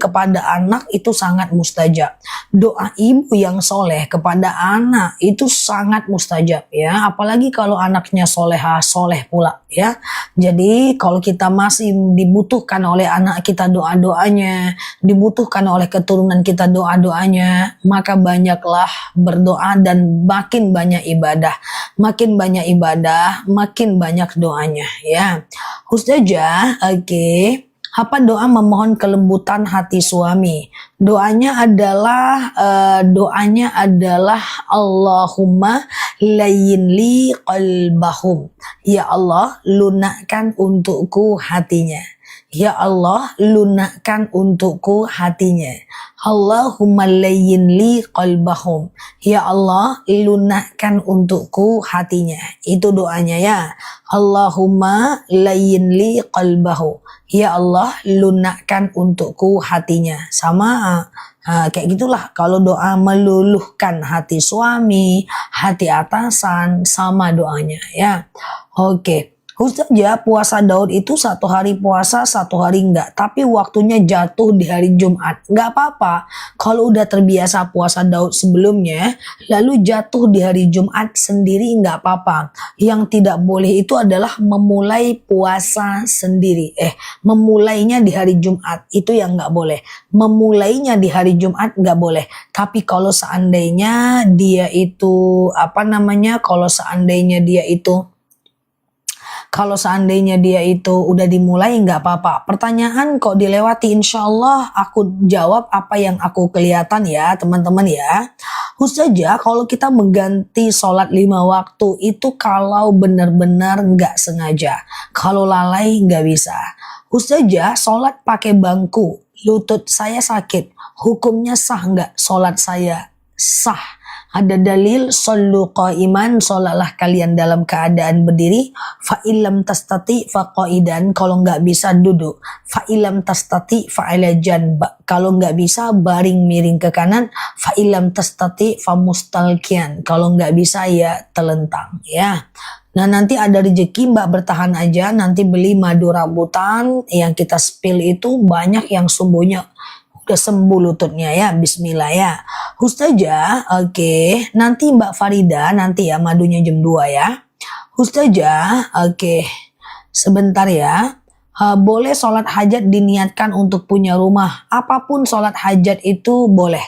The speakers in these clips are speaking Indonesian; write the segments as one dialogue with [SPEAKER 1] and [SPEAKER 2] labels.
[SPEAKER 1] kepada anak itu sangat mustajab. Doa ibu yang soleh kepada anak itu sangat mustajab ya. Apalagi kalau anaknya solehah, soleh pula ya. Jadi kalau kita masih dibutuhkan oleh anak kita doa-doanya, dibutuhkan oleh keturunan kita doa-doanya, maka banyaklah berdoa dan makin banyak ibadah. Makin banyak ibadah, makin banyak doanya ya. Ustazah, oke. Apa doa memohon kelembutan hati suami? Doanya adalah Allahumma layyin li qalbahum. Ya Allah, lunakkan untukku hatinya. Ya Allah, lunakkan untukku hatinya. Allahumma layyin li qalbahum. Ya Allah, lunakkan untukku hatinya. Itu doanya ya. Allahumma layyin li qalbahu. Ya Allah, lunakkan untukku hatinya. Sama kayak gitulah kalau doa meluluhkan hati suami, hati atasan, sama doanya ya. Oke. Ustazah, puasa Daud itu 1 hari puasa, 1 hari enggak. Tapi waktunya jatuh di hari Jumat. Enggak apa-apa. Kalau udah terbiasa puasa Daud sebelumnya, lalu jatuh di hari Jumat sendiri enggak apa-apa. Yang tidak boleh itu adalah memulai puasa sendiri. Memulainya di hari Jumat. Itu yang enggak boleh. Memulainya di hari Jumat enggak boleh. Tapi kalau seandainya dia itu, kalau seandainya dia itu udah dimulai nggak apa-apa. Pertanyaan kok dilewati, insya Allah aku jawab apa yang aku kelihatan ya teman-teman ya. Ustazah, kalau kita mengganti sholat 5 waktu itu kalau benar-benar nggak sengaja. Kalau lalai nggak bisa. Ustazah, sholat pakai bangku, lutut saya sakit. Hukumnya sah nggak sholat saya? Sah. Ada dalil, shollu qa'iman, sholatlah kalian dalam keadaan berdiri. Fa'ilam tastati faqa'idan, kalau nggak bisa duduk. Fa'ilam tastati fa'ala janba, kalau nggak bisa baring miring ke kanan. Fa'ilam tastati famustalkian, kalau nggak bisa ya telentang ya. Nah nanti ada rezeki mbak bertahan aja, nanti beli madu rambutan yang kita spill itu banyak yang sembuhnya. Udah sembuh lututnya ya, bismillah ya. Ustazah, oke. Nanti Mbak Farida, nanti ya madunya jam 2 ya. Ustazah, oke. Sebentar ya. Boleh sholat hajat diniatkan untuk punya rumah. Apapun sholat hajat itu boleh.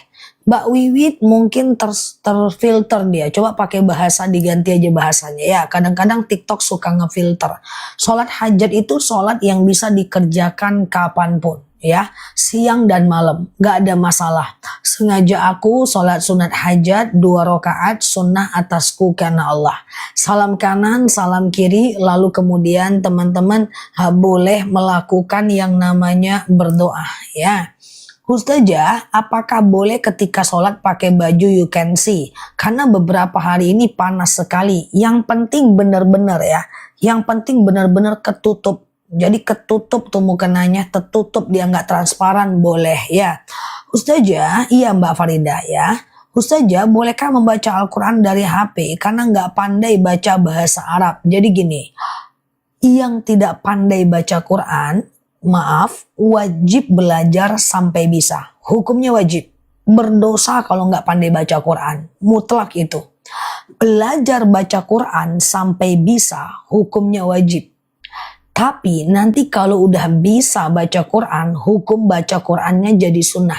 [SPEAKER 1] Mbak Wiwit mungkin terfilter dia. Coba pakai bahasa, diganti aja bahasanya ya. Kadang-kadang TikTok suka ngefilter. Sholat hajat itu sholat yang bisa dikerjakan kapanpun. Ya, siang dan malam, gak ada masalah. Sengaja aku sholat sunat hajat 2 rakaat sunnah atasku karena Allah. Salam kanan, salam kiri, lalu kemudian teman-teman boleh melakukan yang namanya berdoa ya. Ustazah, apakah boleh ketika sholat pakai baju you can see? Karena beberapa hari ini panas sekali. Yang penting benar-benar ya, yang penting benar-benar ketutup. Jadi ketutup tuh mukenanya, tertutup, dia nggak transparan, boleh ya. Ustazah, iya Mbak Farida ya. Ustazah, bolehkah membaca Al-Quran dari HP karena nggak pandai baca bahasa Arab? Jadi gini, yang tidak pandai baca Quran, maaf, wajib belajar sampai bisa. Hukumnya wajib. Berdosa kalau nggak pandai baca Quran. Mutlak itu. Belajar baca Quran sampai bisa, hukumnya wajib. Tapi nanti kalau udah bisa baca Quran, hukum baca Qurannya jadi sunnah.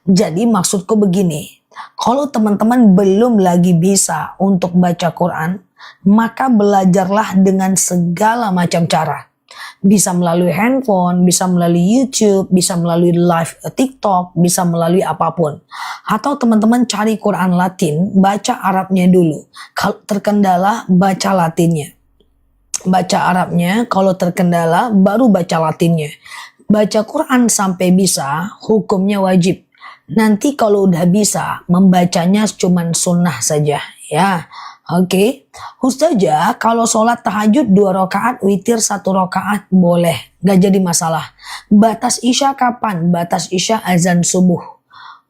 [SPEAKER 1] Jadi maksudku begini, kalau teman-teman belum lagi bisa untuk baca Quran, maka belajarlah dengan segala macam cara. Bisa melalui handphone, bisa melalui YouTube, bisa melalui live TikTok, bisa melalui apapun. Atau teman-teman cari Quran Latin, baca Arabnya dulu. Kalau terkendala, baca Latinnya. Baca Arabnya, kalau terkendala baru baca Latinnya. Baca Quran sampai bisa, hukumnya wajib. Nanti kalau udah bisa, membacanya cuman sunnah saja ya. Oke. Ustazah, kalau sholat tahajud 2 rakaat, witir 1 rakaat boleh, gak jadi masalah. Batas isya kapan? Batas isya azan subuh.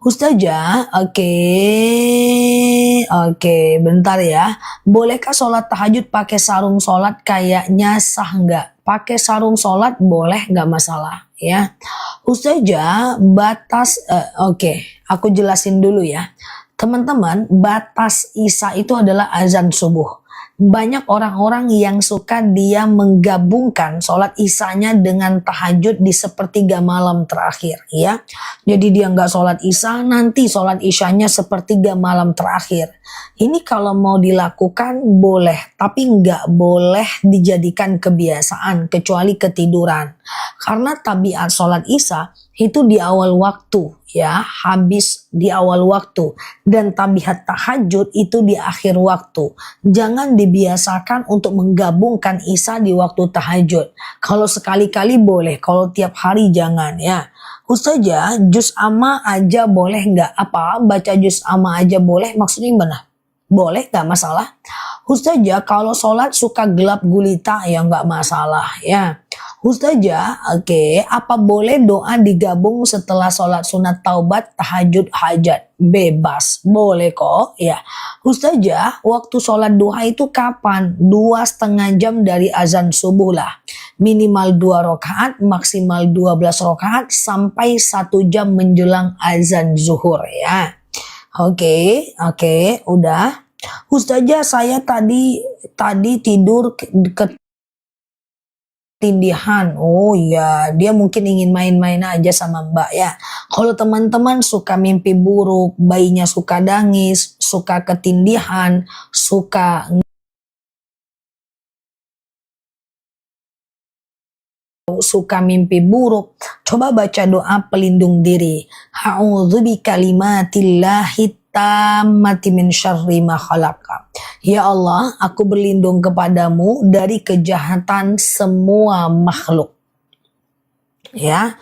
[SPEAKER 1] Ustazah, oke. Oke, bentar ya. Bolehkah sholat tahajud pakai sarung sholat? Kayaknya sah nggak? Pakai sarung sholat boleh, nggak masalah ya. Ustazah, oke, aku jelasin dulu ya. Teman-teman, batas Isya itu adalah azan subuh. Banyak orang-orang yang suka dia menggabungkan sholat Isyanya dengan tahajud di sepertiga malam terakhir ya. Jadi dia nggak sholat Isya, nanti sholat Isyanya sepertiga malam terakhir. Ini kalau mau dilakukan boleh, tapi nggak boleh dijadikan kebiasaan kecuali ketiduran. Karena tabiat sholat Isya itu di awal waktu ya, habis di awal waktu, dan tabiat tahajud itu di akhir waktu. Jangan dibiasakan untuk menggabungkan Isya di waktu tahajud. Kalau sekali-kali boleh, kalau tiap hari jangan ya. Ustazah, juz amma aja boleh nggak? Apa baca juz amma aja boleh? Maksudnya gimana? Boleh, nggak masalah. Ustazah, kalau sholat suka gelap gulita ya nggak masalah ya. Ustazah, oke, apa boleh doa digabung setelah sholat sunat taubat, tahajud, hajat? Bebas, boleh kok ya. Ustazah, waktu sholat duha itu kapan? 2,5 jam dari azan subuh lah. Minimal 2 rakaat, maksimal 12 rakaat sampai 1 jam menjelang azan zuhur ya. Oke, udah. Ustazah, saya tadi tidur ketindihan. Oh iya, dia mungkin ingin main-main aja sama Mbak ya. Kalau teman-teman suka mimpi buruk, bayinya suka nangis, suka ketindihan, suka mimpi buruk, coba baca doa pelindung diri. A'udzu bikalimatillahi tammati min syarri ma khalaqa. Ya Allah, aku berlindung kepadamu dari kejahatan semua makhluk. Ya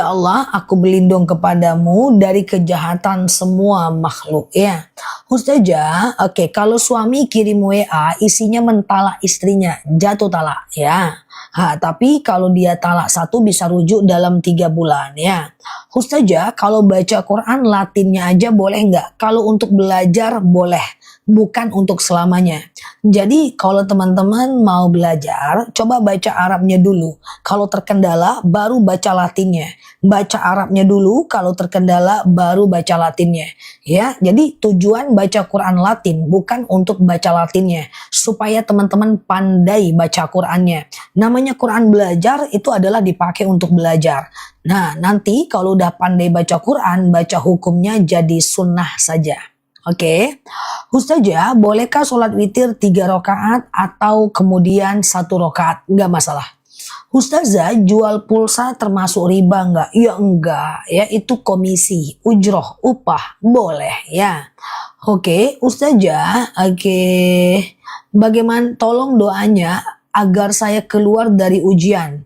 [SPEAKER 1] Allah, aku berlindung kepadamu dari kejahatan semua makhluk ya. Ustazah, oke, kalau suami kirim WA isinya mentalak istrinya, jatuh talak ya. Tapi kalau dia talak 1 bisa rujuk dalam 3 bulan ya. Ustazah, kalau baca Quran Latinnya aja boleh nggak? Kalau untuk belajar boleh, bukan untuk selamanya. Jadi kalau teman-teman mau belajar, coba baca Arabnya dulu. Kalau terkendala baru baca Latinnya. Baca Arabnya dulu, kalau terkendala baru baca Latinnya. Ya, jadi tujuan baca Quran Latin bukan untuk baca Latinnya, supaya teman-teman pandai baca Qurannya. Namanya Quran belajar itu adalah dipakai untuk belajar. Nah, nanti kalau udah pandai baca Quran, baca hukumnya jadi sunnah saja. Oke. Ustazah, bolehkah sholat witir 3 rakaat atau kemudian 1 rakaat? Enggak masalah. Ustazah, jual pulsa termasuk riba enggak? Ya enggak, ya itu komisi, ujroh, upah, boleh ya. Oke, Ustazah, bagaimana, tolong doanya agar saya keluar dari ujian.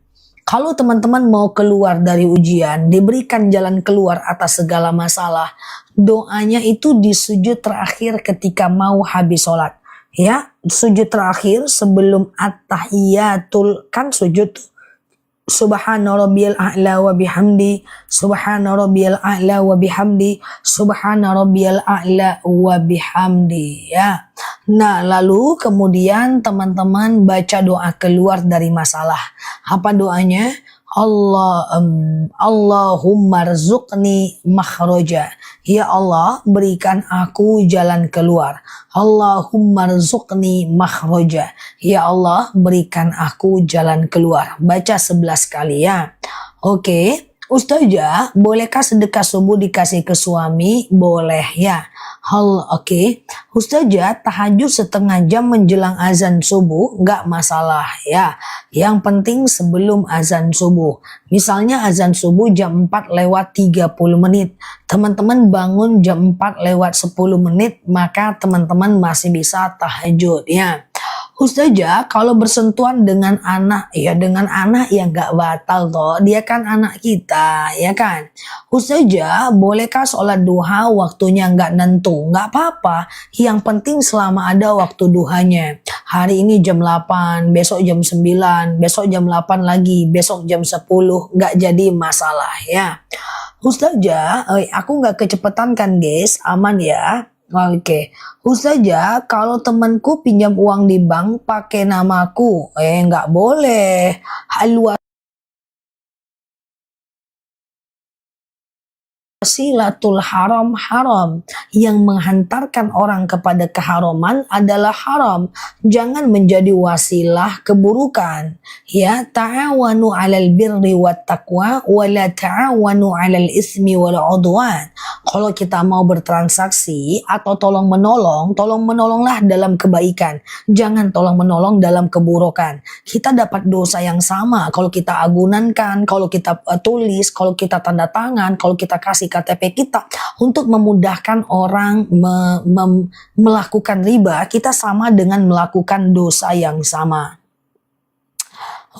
[SPEAKER 1] Kalau teman-teman mau keluar dari ujian, diberikan jalan keluar atas segala masalah, doanya itu di sujud terakhir ketika mau habis sholat. Ya, sujud terakhir sebelum at-tahiyatul, kan sujud Subhana rabbiyal a'la wa bihamdi, subhana rabbiyal a'la wa bihamdi, subhana rabbiyal a'la wa bihamdi ya. Nah, lalu kemudian teman-teman baca doa keluar dari masalah. Apa doanya? Allahumma rzuqni makhraja. Ya Allah, berikan aku jalan keluar. Allahumma rzuqni makhraja. Ya Allah, berikan aku jalan keluar. Baca 11 kali ya. Oke. Ustazah, bolehkah sedekah subuh dikasih ke suami? Boleh ya. Oke. Ustazah, tahajud 1/2 jam menjelang azan subuh nggak masalah ya. Yang penting sebelum azan subuh. Misalnya azan subuh jam 4 lewat 30 menit. Teman-teman bangun jam 4 lewat 10 menit, maka teman-teman masih bisa tahajud ya. Ustazah, kalau bersentuhan dengan anak, ya dengan anak ya nggak batal toh. Dia kan anak kita, ya kan. Ustazah, bolehkah sholat duha waktunya nggak nentu? Nggak apa-apa. Yang penting selama ada waktu duhanya. Hari ini jam 8, besok jam 9, besok jam 8 lagi, besok jam 10. Nggak jadi masalah ya. Ustazah, aku nggak kecepatan kan guys, aman ya. Oke, Ustazah, kalau temanku pinjam uang di bank pakai namaku, nggak boleh. Hal wasilatul haram haram. Yang menghantarkan orang kepada keharaman adalah haram. Jangan menjadi wasilah keburukan. Ya, ta'awanu 'alal birri wat taqwa wa la ta'awanu 'alal ismi wal 'udwan. Kalau kita mau bertransaksi atau tolong menolonglah dalam kebaikan. Jangan tolong menolong dalam keburukan. Kita dapat dosa yang sama kalau kita agunankan, kalau kita tulis, kalau kita tanda tangan, kalau kita kasih KTP kita untuk memudahkan orang melakukan riba, kita sama dengan melakukan dosa yang sama.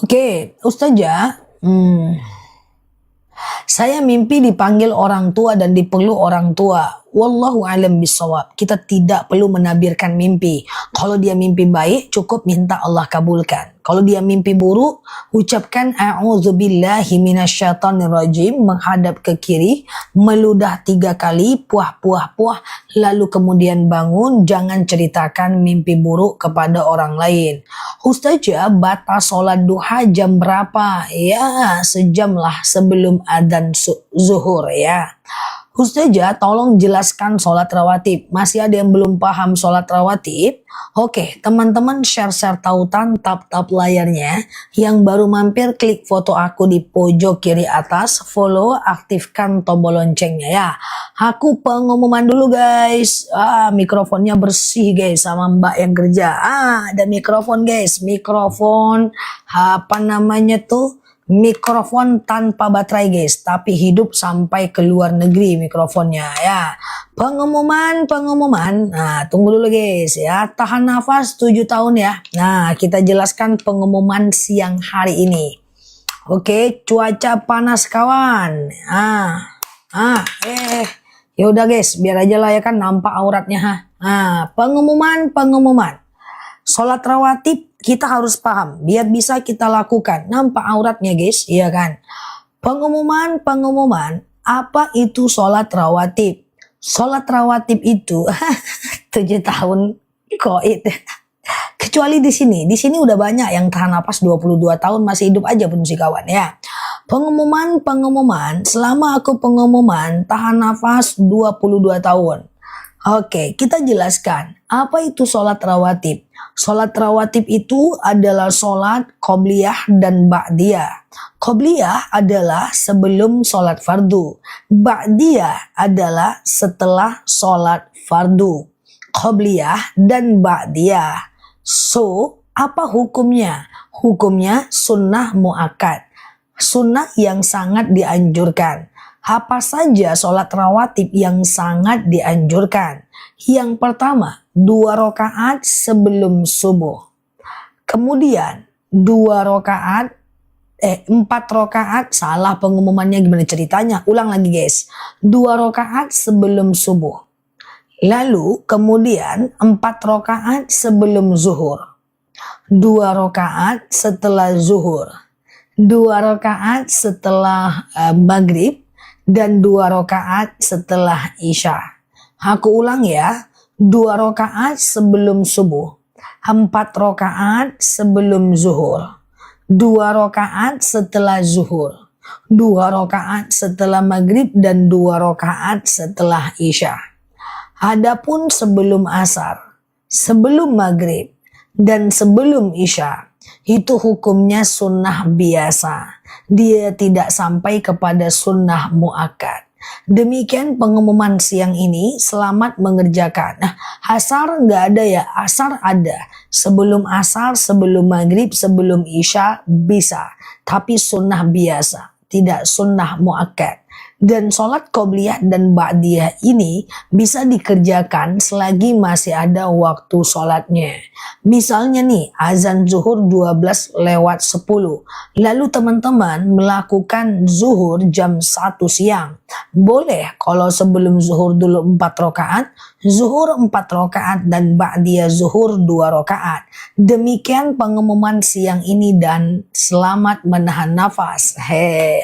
[SPEAKER 1] Oke, Ustazah, saya mimpi dipanggil orang tua dan dipeluk orang tua. Wallahu alam bisawab. Kita tidak perlu menabirkan mimpi. Kalau dia mimpi baik, cukup minta Allah kabulkan. Kalau dia mimpi buruk, ucapkan a'udzubillahi minasyaitonirrajim, menghadap ke kiri, meludah 3 kali, puah, lalu kemudian bangun. Jangan ceritakan mimpi buruk kepada orang lain. Ustazah, batas sholat duha jam berapa? Ya, sejam lah sebelum adzan zuhur ya. Ustazah, tolong jelaskan sholat rawatib. Masih ada yang belum paham sholat rawatib? Oke, teman-teman share tautan, tap layarnya. Yang baru mampir, klik foto aku di pojok kiri atas, follow, aktifkan tombol loncengnya ya. Aku pengumuman dulu guys. Mikrofonnya bersih guys sama mbak yang kerja. Ada mikrofon guys, mikrofon apa namanya tuh? Mikrofon tanpa baterai guys, tapi hidup sampai ke luar negeri mikrofonnya ya. Pengumuman. Nah, tunggu dulu guys ya. Tahan nafas 7 tahun ya. Nah, kita jelaskan pengumuman siang hari ini. Oke, cuaca panas kawan. Yaudah guys, biar aja lah ya kan nampak auratnya pengumuman. Sholat rawatib kita harus paham biar bisa kita lakukan. Nampak auratnya guys, iya kan? Pengumuman. Apa itu sholat rawatib? Sholat rawatib itu 7 tahun koit. Kecuali di sini udah banyak yang tahan napas 22 tahun masih hidup aja pun si kawan ya. Pengumuman. Selama aku pengumuman tahan nafas 22 tahun. Oke, kita jelaskan apa itu sholat rawatib. Sholat rawatib itu adalah sholat qobliyah dan ba'diyah. Qobliyah adalah sebelum sholat fardu. Ba'diyah adalah setelah sholat fardu. Qobliyah dan ba'diyah. So, apa hukumnya? Hukumnya sunnah mu'akkad. Sunnah yang sangat dianjurkan. Apa saja sholat rawatib yang sangat dianjurkan? Yang pertama, 2 rakaat sebelum subuh. Kemudian 4 rakaat, salah pengumumannya gimana ceritanya? Ulang lagi guys. 2 rakaat sebelum subuh. Lalu kemudian 4 rakaat sebelum zuhur. 2 rakaat setelah zuhur. 2 rakaat setelah maghrib. Dan 2 rakaat setelah isya. Aku ulang ya, 2 rakaat sebelum subuh, 4 rakaat sebelum zuhur, 2 rakaat setelah zuhur, 2 rakaat setelah maghrib, dan 2 rakaat setelah isya. Adapun sebelum asar, sebelum maghrib, dan sebelum isya, itu hukumnya sunnah biasa. Dia tidak sampai kepada sunnah mu'akkad. Demikian pengumuman siang ini. Selamat mengerjakan. Nah, asar nggak ada ya? Asar ada. Sebelum asar, sebelum maghrib, sebelum isya bisa. Tapi sunnah biasa, tidak sunnah mu'akkad. Dan sholat qobliyah dan ba'diyah ini bisa dikerjakan selagi masih ada waktu sholatnya. Misalnya nih, azan zuhur 12:10. Lalu teman-teman melakukan zuhur jam 1 siang. Boleh kalau sebelum zuhur dulu 4 rakaat, zuhur 4 rakaat, dan ba'diyah zuhur 2 rakaat. Demikian pengumuman siang ini dan selamat menahan nafas.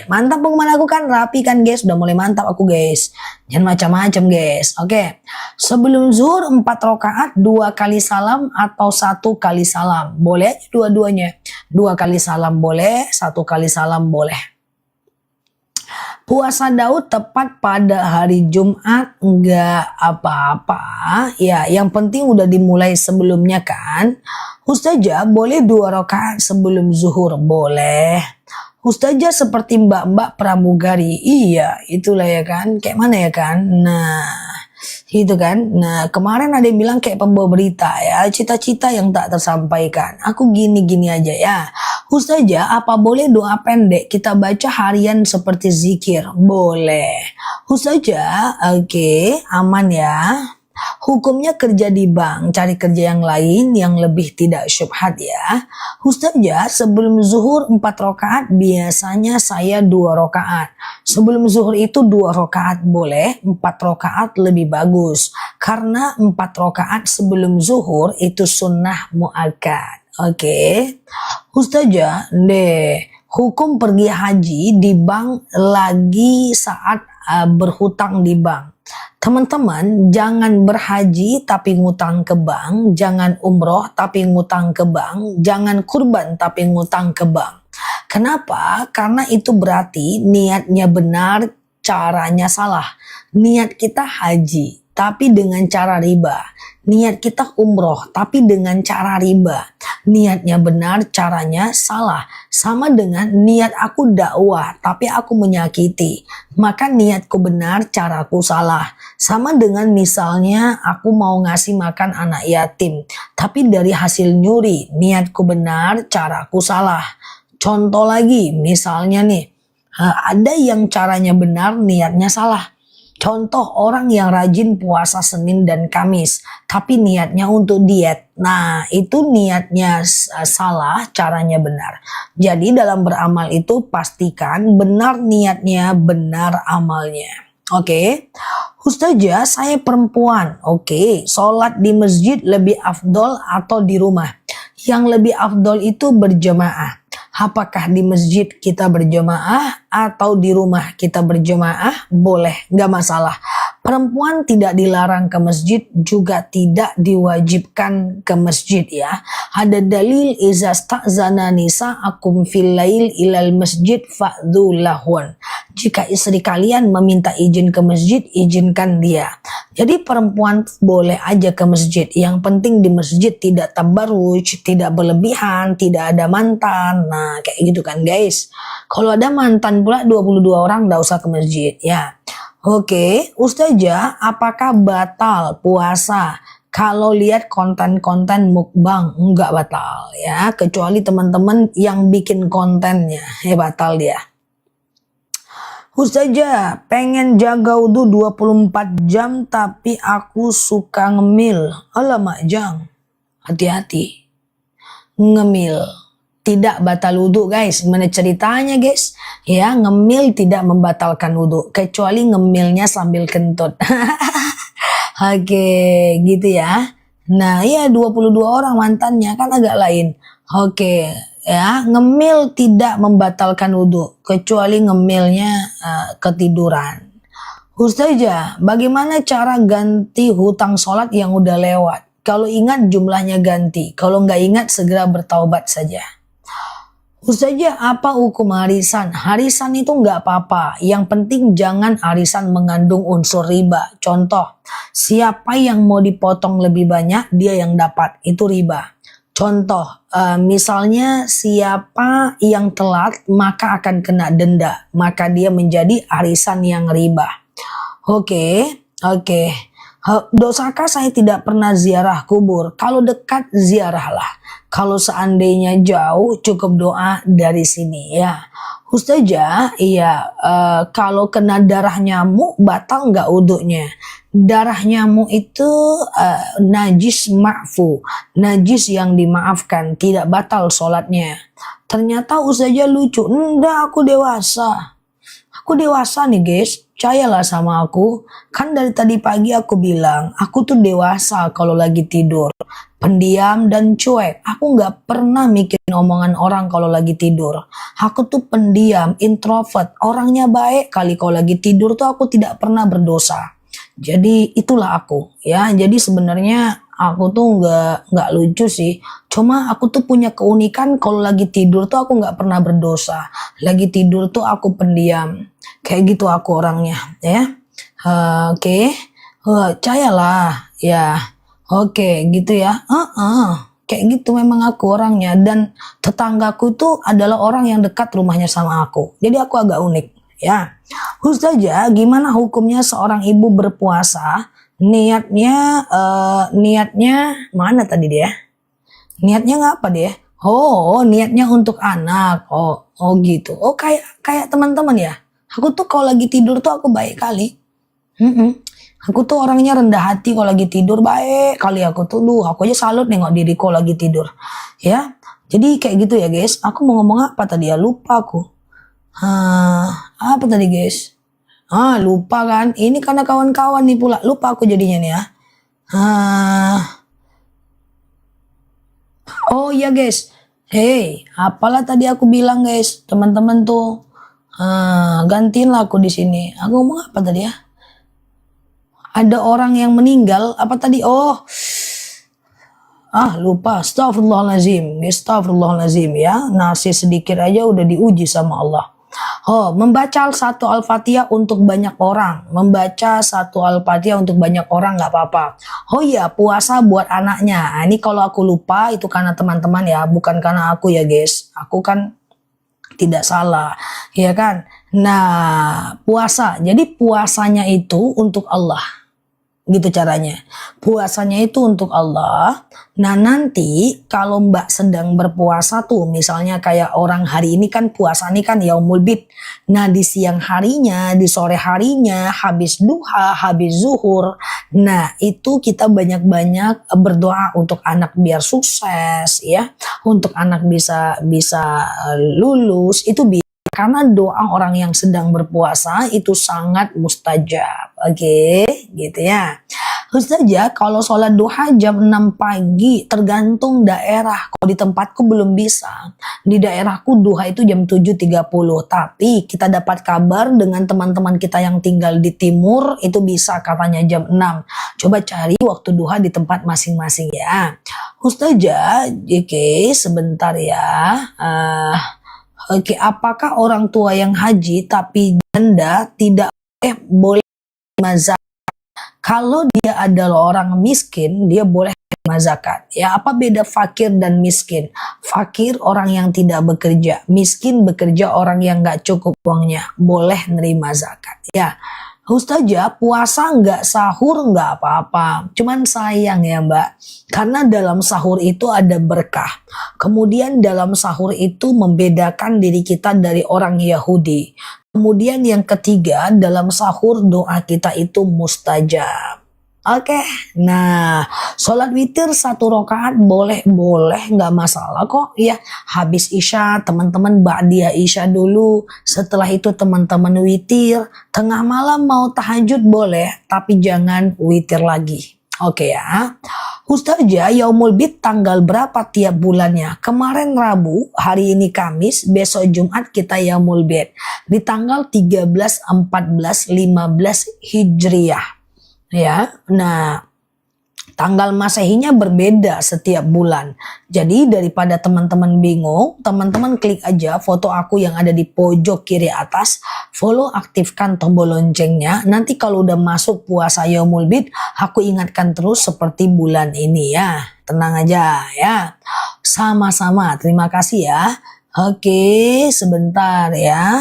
[SPEAKER 1] Mantap pengumuman aku kan, rapi kan kan guys, udah mulai mantap aku guys. Jangan macam-macam guys. Oke. Sebelum zuhur 4 rakaat 2 kali salam atau 1 kali salam. Boleh dua-duanya. 2 kali salam boleh, 1 kali salam boleh. Puasa Daud tepat pada hari Jumat enggak apa-apa ya, yang penting udah dimulai sebelumnya kan. Ustazah boleh 2 rakaat sebelum zuhur? Boleh. Ustazah seperti mbak-mbak pramugari, iya itulah ya kan, kayak mana ya kan. Nah itu kan. Nah kemarin ada yang bilang kayak pembawa berita ya, cita-cita yang tak tersampaikan. Aku gini-gini aja ya. Ustazah, apa boleh doa pendek kita baca harian seperti zikir? Boleh. Ustazah, oke, aman ya. Hukumnya kerja di bank, cari kerja yang lain yang lebih tidak syubhat ya. Ustazah, sebelum zuhur 4 rakaat, biasanya saya 2 rakaat. Sebelum zuhur itu 2 rakaat boleh, 4 rakaat lebih bagus. Karena 4 rakaat sebelum zuhur itu sunnah muakkad. Oke. Ustazah, hukum pergi haji di bank lagi saat berhutang di bank. Teman-teman, jangan berhaji tapi ngutang ke bank, jangan umroh tapi ngutang ke bank, jangan kurban tapi ngutang ke bank. Kenapa? Karena itu berarti niatnya benar, caranya salah. Niat kita haji tapi dengan cara riba. Niat kita umroh tapi dengan cara riba. Niatnya benar, caranya salah. Sama dengan niat aku dakwah tapi aku menyakiti. Maka niatku benar, caraku salah. Sama dengan misalnya aku mau ngasih makan anak yatim. Tapi dari hasil nyuri, niatku benar, caraku salah. Contoh lagi, misalnya nih, ada yang caranya benar, niatnya salah. Contoh orang yang rajin puasa Senin dan Kamis, tapi niatnya untuk diet. Nah, itu niatnya salah, caranya benar. Jadi dalam beramal itu pastikan benar niatnya, benar amalnya. Oke. Ustazah, saya perempuan. Oke, sholat di masjid lebih afdol atau di rumah? Yang lebih afdol itu berjamaah. Apakah di masjid kita berjamaah atau di rumah kita berjamaah? Boleh, nggak masalah. Perempuan tidak dilarang ke masjid, juga tidak diwajibkan ke masjid ya. Ada dalil iza sta'zana nisa'akum fil lail ilal masjid fa'dhu lahun. Jika istri kalian meminta izin ke masjid, izinkan dia. Jadi perempuan boleh aja ke masjid. Yang penting di masjid tidak tabarruj, tidak berlebihan, tidak ada mantan. Nah, kayak gitu kan guys. Kalau ada mantan pula 22 orang enggak usah ke masjid ya. Oke, Ustazah, apakah batal puasa kalau lihat konten-konten mukbang? Enggak batal ya, kecuali teman-teman yang bikin kontennya, ya batal dia. Ustazah, pengen jaga wudhu 24 jam tapi aku suka ngemil. Alamak jang, hati-hati. Ngemil tidak batal wudhu guys. Gimana ceritanya guys? Ya, ngemil tidak membatalkan wudhu kecuali ngemilnya sambil kentut. Oke, gitu ya. Nah, ya 22 orang mantannya kan agak lain. Oke, ya, ngemil tidak membatalkan wudhu kecuali ngemilnya ketiduran. Ustazah, bagaimana cara ganti hutang sholat yang udah lewat? Kalau ingat jumlahnya ganti, kalau nggak ingat segera bertaubat saja. Ustazah, apa hukum harisan? Harisan itu nggak apa-apa. Yang penting jangan harisan mengandung unsur riba. Contoh, siapa yang mau dipotong lebih banyak, dia yang dapat. Itu riba. Contoh, misalnya siapa yang telat, maka akan kena denda. Maka dia menjadi harisan yang riba. Oke. Dosakah saya tidak pernah ziarah kubur? Kalau dekat, ziarahlah. Kalau seandainya jauh, cukup doa dari sini ya. Ustazah, iya, kalau kena darah nyamuk, batal nggak wudhunya? Darah nyamuk itu najis ma'fu, najis yang dimaafkan, tidak batal sholatnya. Ternyata Ustazah lucu, enggak aku dewasa. Aku dewasa nih guys, percayalah sama aku. Kan dari tadi pagi aku bilang, aku tuh dewasa kalau lagi tidur. Pendiam dan cuek. Aku nggak pernah mikirin omongan orang kalau lagi tidur. Aku tuh pendiam, introvert. Orangnya baik kali kalau lagi tidur tuh aku tidak pernah berdosa. Jadi itulah aku ya. Jadi sebenarnya aku tuh nggak lucu sih. Cuma aku tuh punya keunikan kalau lagi tidur tuh aku nggak pernah berdosa. Lagi tidur tuh aku pendiam. Kayak gitu aku orangnya ya. Oke. Percayalah ya. Oke gitu ya. Kayak gitu memang aku orangnya. Dan tetanggaku tuh adalah orang yang dekat rumahnya sama aku. Jadi aku agak unik ya. Ustazah, gimana hukumnya seorang ibu berpuasa? Niatnya mana tadi dia? Niatnya ngapa dia? Oh, niatnya untuk anak. Oh gitu. Oh kayak teman-teman ya. Aku tuh kalau lagi tidur tuh aku baik kali. Mm-mm. Aku tuh orangnya rendah hati kalau lagi tidur, baik kali aku tuh. Aku aja salut nengok diriku lagi tidur. Ya. Jadi kayak gitu ya guys. Aku mau ngomong apa tadi ya? Lupa aku. Apa tadi guys? Lupa kan? Ini karena kawan-kawan nih pula. Lupa aku jadinya nih ya. Oh iya guys. Hey, apalah tadi aku bilang guys, teman-teman tuh. Gantiin lah aku di sini. Aku ngomong apa tadi ya? Ada orang yang meninggal. Apa tadi? Oh, lupa. Astagfirullahalazim. Astagfirullahalazim ya. Nasi sedikit aja udah diuji sama Allah. Oh, membaca satu Al-Fatihah untuk banyak orang. Membaca satu Al-Fatihah untuk banyak orang nggak apa-apa. Oh iya, puasa buat anaknya. Ini kalau aku lupa itu karena teman-teman ya, bukan karena aku ya guys. Aku kan tidak salah, ya kan? Nah, puasa. Jadi puasanya itu untuk Allah. Gitu caranya. Puasanya itu untuk Allah. Nah nanti kalau Mbak sedang berpuasa tuh, misalnya kayak orang hari ini kan puasa nih kan Yaumul Bid. Nah di siang harinya, di sore harinya, habis duha, habis zuhur. Nah itu kita banyak-banyak berdoa untuk anak biar sukses ya. Untuk anak bisa lulus itu karena doa orang yang sedang berpuasa itu sangat mustajab. Oke, gitu ya. Ustazah, kalau sholat duha jam 6 pagi tergantung daerah. Kalau di tempatku belum bisa. Di daerahku duha itu jam 7.30. Tapi kita dapat kabar dengan teman-teman kita yang tinggal di timur itu bisa katanya jam 6. Coba cari waktu duha di tempat masing-masing ya. Ustazah, oke, sebentar ya. Oke, apakah orang tua yang haji tapi janda tidak boleh zakat? Kalau dia adalah orang miskin, dia boleh menerima zakat. Ya, apa beda fakir dan miskin? Fakir orang yang tidak bekerja, miskin bekerja orang yang nggak cukup uangnya, boleh nerima zakat. Ya. Ustazah, puasa nggak sahur nggak apa-apa. Cuman sayang ya Mbak, karena dalam sahur itu ada berkah. Kemudian dalam sahur itu membedakan diri kita dari orang Yahudi. Kemudian yang ketiga, dalam sahur doa kita itu mustajab. Oke, nah sholat witir 1 rakaat boleh nggak masalah kok ya. Habis isya teman-teman ba'diyah isya dulu, setelah itu teman-teman witir, tengah malam mau tahajud boleh, tapi jangan witir lagi. Oke ya. Ustazah, Yaumul Bid tanggal berapa tiap bulannya? Kemarin Rabu, hari ini Kamis, besok Jumat kita Yaumul Bid. Di tanggal 13, 14, 15 Hijriah. Ya, nah tanggal Masehinya berbeda setiap bulan. Jadi daripada teman-teman bingung, teman-teman klik aja foto aku yang ada di pojok kiri atas, follow, aktifkan tombol loncengnya. Nanti kalau udah masuk puasa Yaumul Bid, aku ingatkan terus seperti bulan ini ya. Tenang aja ya. Sama-sama, terima kasih ya. Oke, sebentar ya.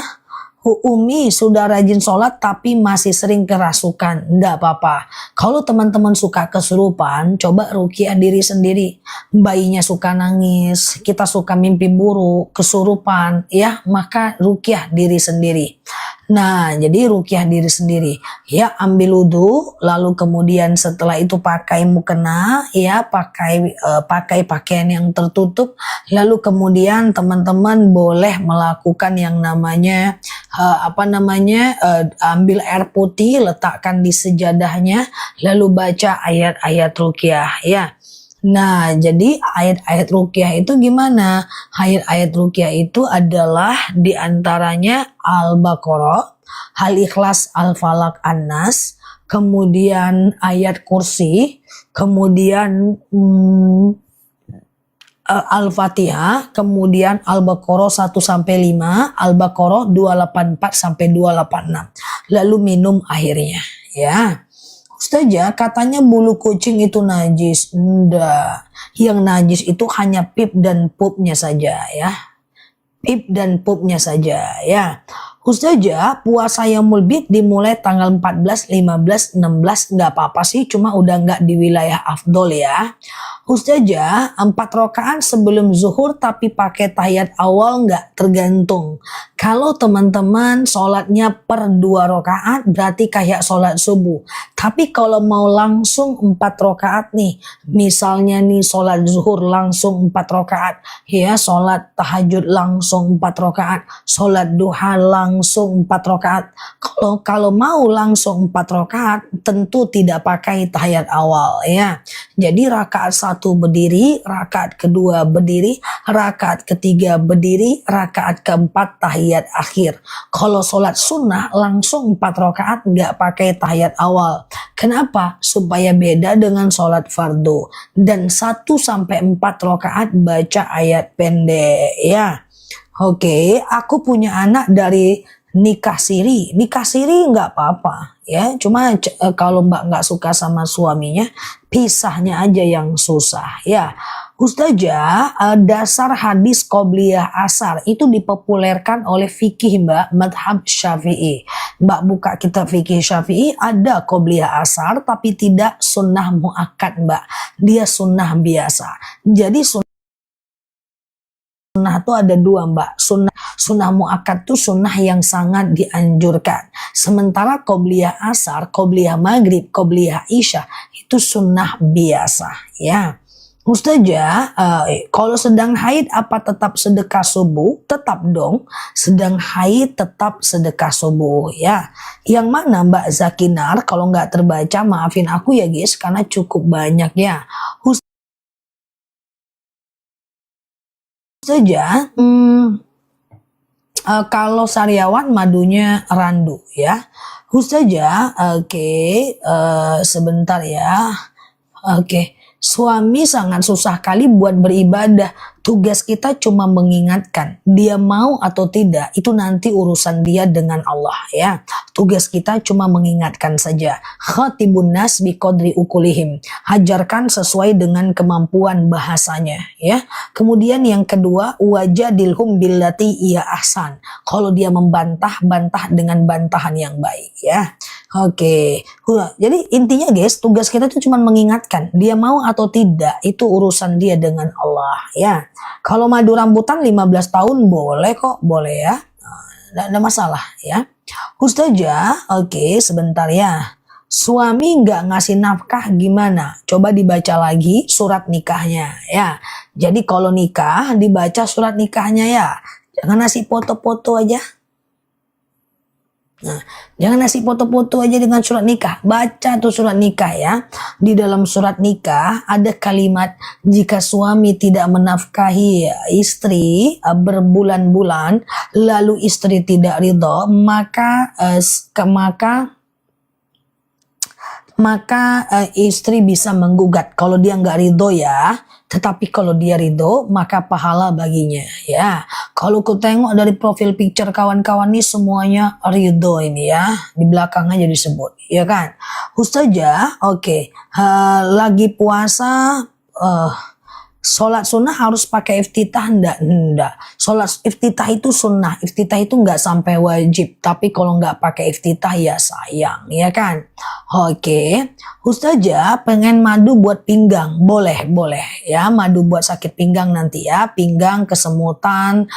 [SPEAKER 1] Umi sudah rajin sholat tapi masih sering kerasukan. Enggak apa-apa. Kalau teman-teman suka kesurupan, coba ruqyah diri sendiri. Bayinya suka nangis, kita suka mimpi buruk, kesurupan, ya maka ruqyah diri sendiri. Nah, jadi ruqyah diri sendiri. Ya, ambil wudhu, lalu kemudian setelah itu pakai mukena, ya, pakai pakaian yang tertutup, lalu kemudian teman-teman boleh melakukan yang namanya ambil air putih, letakkan di sejadahnya, lalu baca ayat-ayat ruqyah, ya. Nah, jadi ayat-ayat ruqyah itu gimana? Ayat-ayat ruqyah itu adalah diantaranya Al-Baqarah, Al-Ikhlas, Al-Falaq, An-Nas, kemudian ayat kursi, kemudian Al-Fatihah, kemudian Al-Baqarah 1 sampai 5, Al-Baqarah 284 sampai 286. Lalu minum akhirnya, ya. Ustazah, katanya bulu kucing itu najis. Enggak. Yang najis itu hanya pip dan pupnya saja, ya. Pip dan pupnya saja, ya. Ustazah, puasa Yaumul Bid dimulai tanggal 14, 15, 16, nggak apa-apa sih, cuma udah nggak di wilayah afdol, ya. Ustazah, 4 rakaat sebelum zuhur tapi pakai tahiyat awal nggak, tergantung. Kalau teman-teman sholatnya per 2 rakaat berarti kayak sholat subuh. Tapi kalau mau langsung 4 rakaat nih, misalnya nih sholat zuhur langsung 4 rakaat, ya, sholat tahajud langsung 4 rakaat, sholat duha langsung 4 rakaat. Kalau mau langsung 4 rakaat tentu tidak pakai tahiyat awal, ya. Jadi rakaat 1 berdiri, rakaat kedua berdiri, rakaat ketiga berdiri, rakaat keempat tahiyat akhir. Kalau sholat sunnah langsung 4 rakaat nggak pakai tahiyat awal. Kenapa? Supaya beda dengan sholat fardu. Dan 1 sampai 4 rakaat baca ayat pendek, ya. Oke, aku punya anak dari nikah siri. Nikah siri nggak apa-apa, ya. Cuma kalau Mbak nggak suka sama suaminya, pisahnya aja yang susah, ya. Ustazah, dasar hadis qobliyah asar itu dipopulerkan oleh fikih Mbak, madhab Syafi'i. Mbak buka kitab fikih Syafi'i, ada qobliyah asar tapi tidak sunnah muakkad Mbak. Dia sunnah biasa. Jadi sunnah itu ada 2 Mbak. Sunnah muakkad itu sunnah yang sangat dianjurkan. Sementara qobliyah asar, qobliyah maghrib, qobliyah isya itu sunnah biasa, ya. Ustazah, kalau sedang haid apa tetap sedekah subuh? Tetap dong, sedang haid tetap sedekah subuh, ya. Yang mana Mbak Zakinar? Kalau nggak terbaca maafin aku ya guys, karena cukup banyak, ya. Ustazah, kalau sariawan madunya randu, ya. Ustazah, oke, sebentar ya. Oke. Suami sangat susah kali buat beribadah. Tugas kita cuma mengingatkan. Dia mau atau tidak, itu nanti urusan dia dengan Allah, ya. Tugas kita cuma mengingatkan saja. Khatibun nas biqadri ukulihim. Hajarkan sesuai dengan kemampuan bahasanya, ya. Kemudian yang kedua, wajadilhum billati iya ahsan. Kalau dia membantah, bantah dengan bantahan yang baik, ya. Oke. Jadi intinya guys, tugas kita itu cuma mengingatkan. Dia mau atau tidak, itu urusan dia dengan Allah, ya. Kalau madu rambutan 15 tahun boleh kok, boleh, ya. Nggak ada masalah, ya. Ustazah, oke, sebentar ya. Suami nggak ngasih nafkah gimana? Coba dibaca lagi surat nikahnya, ya. Jadi kalau nikah dibaca surat nikahnya, ya. Jangan ngasih foto-foto aja. Nah, jangan ngasih foto-foto aja dengan surat nikah. Baca tuh surat nikah, ya. Di dalam surat nikah ada kalimat, jika suami tidak menafkahi istri berbulan-bulan lalu istri tidak ridho, maka istri bisa menggugat. Kalau dia nggak ridho, ya. Tetapi kalau dia ridho, maka pahala baginya, ya. Kalau ku tengok dari profil picture kawan-kawan ini semuanya ridho ini, ya. Di belakangnya jadi disebut, ya kan. Ustazah, oke. Lagi puasa, sholat sunnah harus pakai iftitah enggak? Sholat iftitah itu sunnah, iftitah itu enggak sampai wajib. Tapi kalau enggak pakai iftitah ya sayang, ya kan. Oke, Ustazah pengen madu buat pinggang, boleh ya, madu buat sakit pinggang nanti ya, pinggang kesemutan,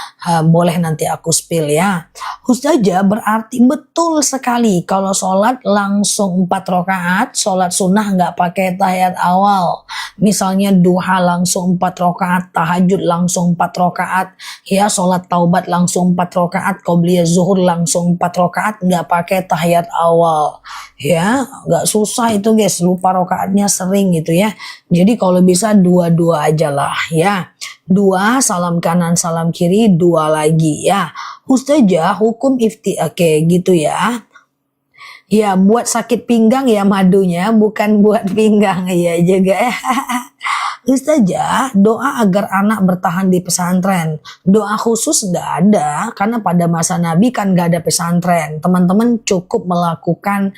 [SPEAKER 1] boleh nanti aku spill ya. Ustazah berarti betul sekali kalau sholat langsung 4 rakaat, sholat sunnah nggak pakai tahiyat awal. Misalnya duha langsung 4 rakaat, tahajud langsung 4 rakaat, ya sholat taubat langsung 4 rakaat, qobliyah zuhur langsung 4 rakaat, nggak pakai tahiyat awal. Ya, nggak susah itu guys, lupa rokaatnya sering gitu ya. Jadi kalau bisa dua-dua aja lah ya. Dua, salam kanan, salam kiri, dua lagi ya. Ustazah, hukum oke gitu ya. Ya, buat sakit pinggang ya madunya, bukan buat pinggang ya juga ya. Ustazah, doa agar anak bertahan di pesantren. Doa khusus nggak ada, karena pada masa Nabi kan nggak ada pesantren. Teman-teman cukup melakukan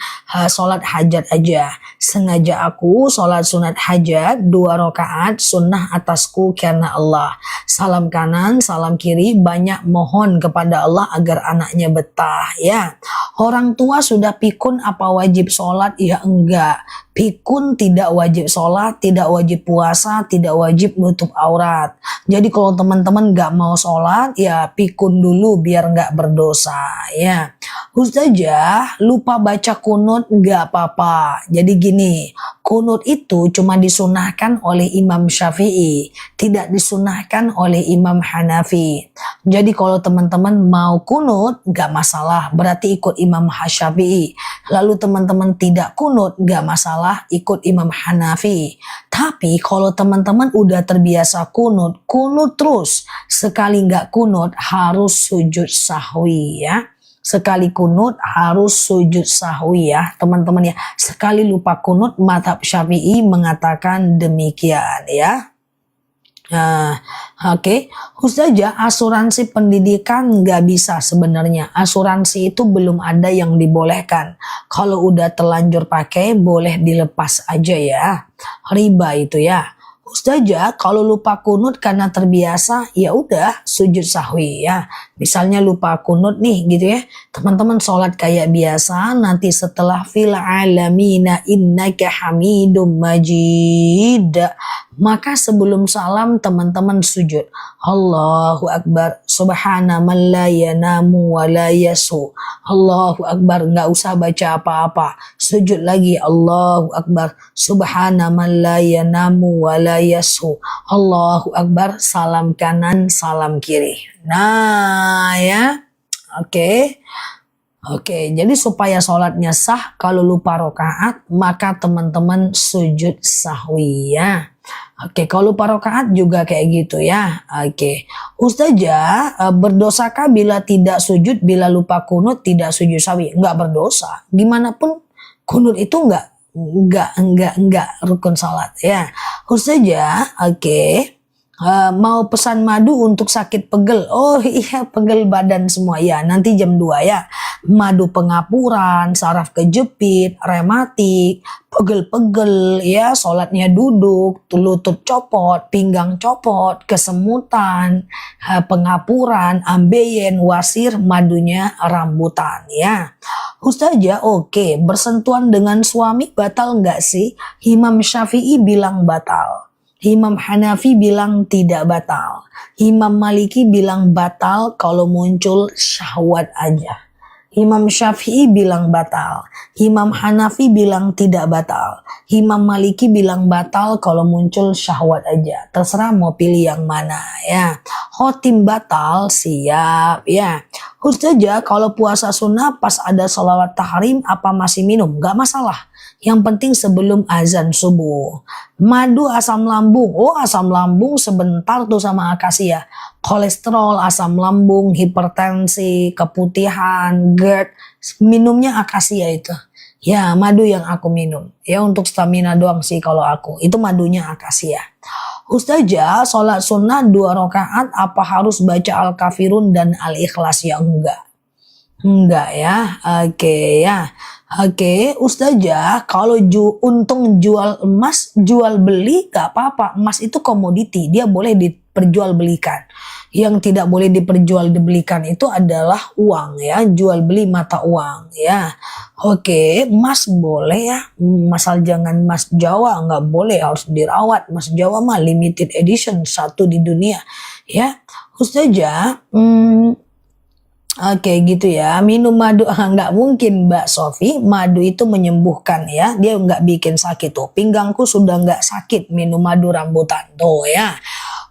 [SPEAKER 1] sholat hajat aja. Sengaja aku sholat sunat hajat 2 rakaat sunnah atasku karena Allah. Salam kanan, salam kiri, banyak mohon kepada Allah agar anaknya betah ya. Orang tua sudah pikun apa wajib sholat? Ya enggak. Pikun tidak wajib sholat, tidak wajib puasa, tidak wajib menutup aurat. Jadi kalau teman-teman gak mau sholat, ya pikun dulu biar gak berdosa ya. Ustazah, lupa baca kunut gak apa-apa. Jadi gini, kunut itu cuma disunahkan oleh Imam Syafi'i, tidak disunahkan oleh Imam Hanafi. Jadi kalau teman-teman mau kunut gak masalah, berarti ikut Imam Syafi'i. Lalu teman-teman tidak kunut gak masalah, ikut Imam Hanafi. Tapi kalau teman-teman udah terbiasa kunut terus, sekali nggak kunut harus sujud sahwi ya. Sekali kunut harus sujud sahwi ya teman-teman ya. Sekali lupa kunut, mazhab Syafi'i mengatakan demikian ya. Oke. Ustazah, asuransi pendidikan nggak bisa sebenarnya. Asuransi itu belum ada yang dibolehkan. Kalau udah terlanjur pakai boleh dilepas aja ya. Riba itu ya. Ustazah, kalau lupa kunut karena terbiasa, ya udah sujud sahwi ya. Misalnya lupa kunut nih gitu ya. Teman-teman sholat kayak biasa, nanti setelah fil alamina innaka hamidum majid, maka sebelum salam teman-teman sujud. Allahu Akbar, subhana man la yanamu wa la yasu. Allahu Akbar, nggak usah baca apa-apa. Sujud lagi, Allahu Akbar, subhana man la yanamu wa la yasu. Allahu Akbar, salam kanan, salam kiri. Nah ya, oke. Oke, jadi supaya sholatnya sah, kalau lupa rokaat, maka teman-teman sujud sahwi ya. Oke, kalau lupa rokaat juga kayak gitu ya. Oke, Ustazah, berdosakah bila tidak sujud, bila lupa kunut tidak sujud sahwi? Enggak berdosa. Gimana pun kunut itu enggak rukun salat ya. Ustazah, oke. Mau pesan madu untuk sakit pegel. Oh iya, pegel badan semua ya. Nanti jam 2 ya. Madu pengapuran, saraf kejepit, rematik, pegel-pegel ya, sholatnya duduk, lutut copot, pinggang copot, kesemutan, pengapuran, ambeien, wasir, madunya rambutan ya. Ustazah, oke, bersentuhan dengan suami batal nggak sih? Imam Syafi'i bilang batal. Imam Hanafi bilang tidak batal. Imam Maliki bilang batal kalau muncul syahwat aja. Imam Syafi'i bilang batal. Imam Hanafi bilang tidak batal. Imam Maliki bilang batal kalau muncul syahwat aja. Terserah mau pilih yang mana ya. Khotim batal, siap ya. Ustazah, kalau puasa sunnah pas ada sholawat tahrim apa masih minum? Gak masalah. Yang penting sebelum azan subuh. Madu asam lambung. Oh, asam lambung sebentar tuh sama akasia. Kolesterol, asam lambung, hipertensi, keputihan, GERD. Minumnya akasia itu. Ya, madu yang aku minum. Ya, untuk stamina doang sih kalau aku. Itu madunya akasia. Ustazah, sholat sunnah 2 rakaat apa harus baca Al-Kafirun dan Al-Ikhlas? Ya enggak. Enggak ya. Oke ya. Oke, Ustazah, kalau untung jual emas, jual beli gak apa-apa. Emas itu komoditi, dia boleh diperjualbelikan. Yang tidak boleh diperjualbelikan itu adalah uang ya, jual beli mata uang ya. Oke, emas boleh ya, masal jangan emas Jawa, nggak boleh, harus dirawat. Emas Jawa mah limited edition, satu di dunia ya. Ustazah, oke gitu ya, minum madu nggak mungkin Mbak Sofi, madu itu menyembuhkan ya, dia nggak bikin sakit tuh. Pinggangku sudah nggak sakit minum madu rambutan tuh ya.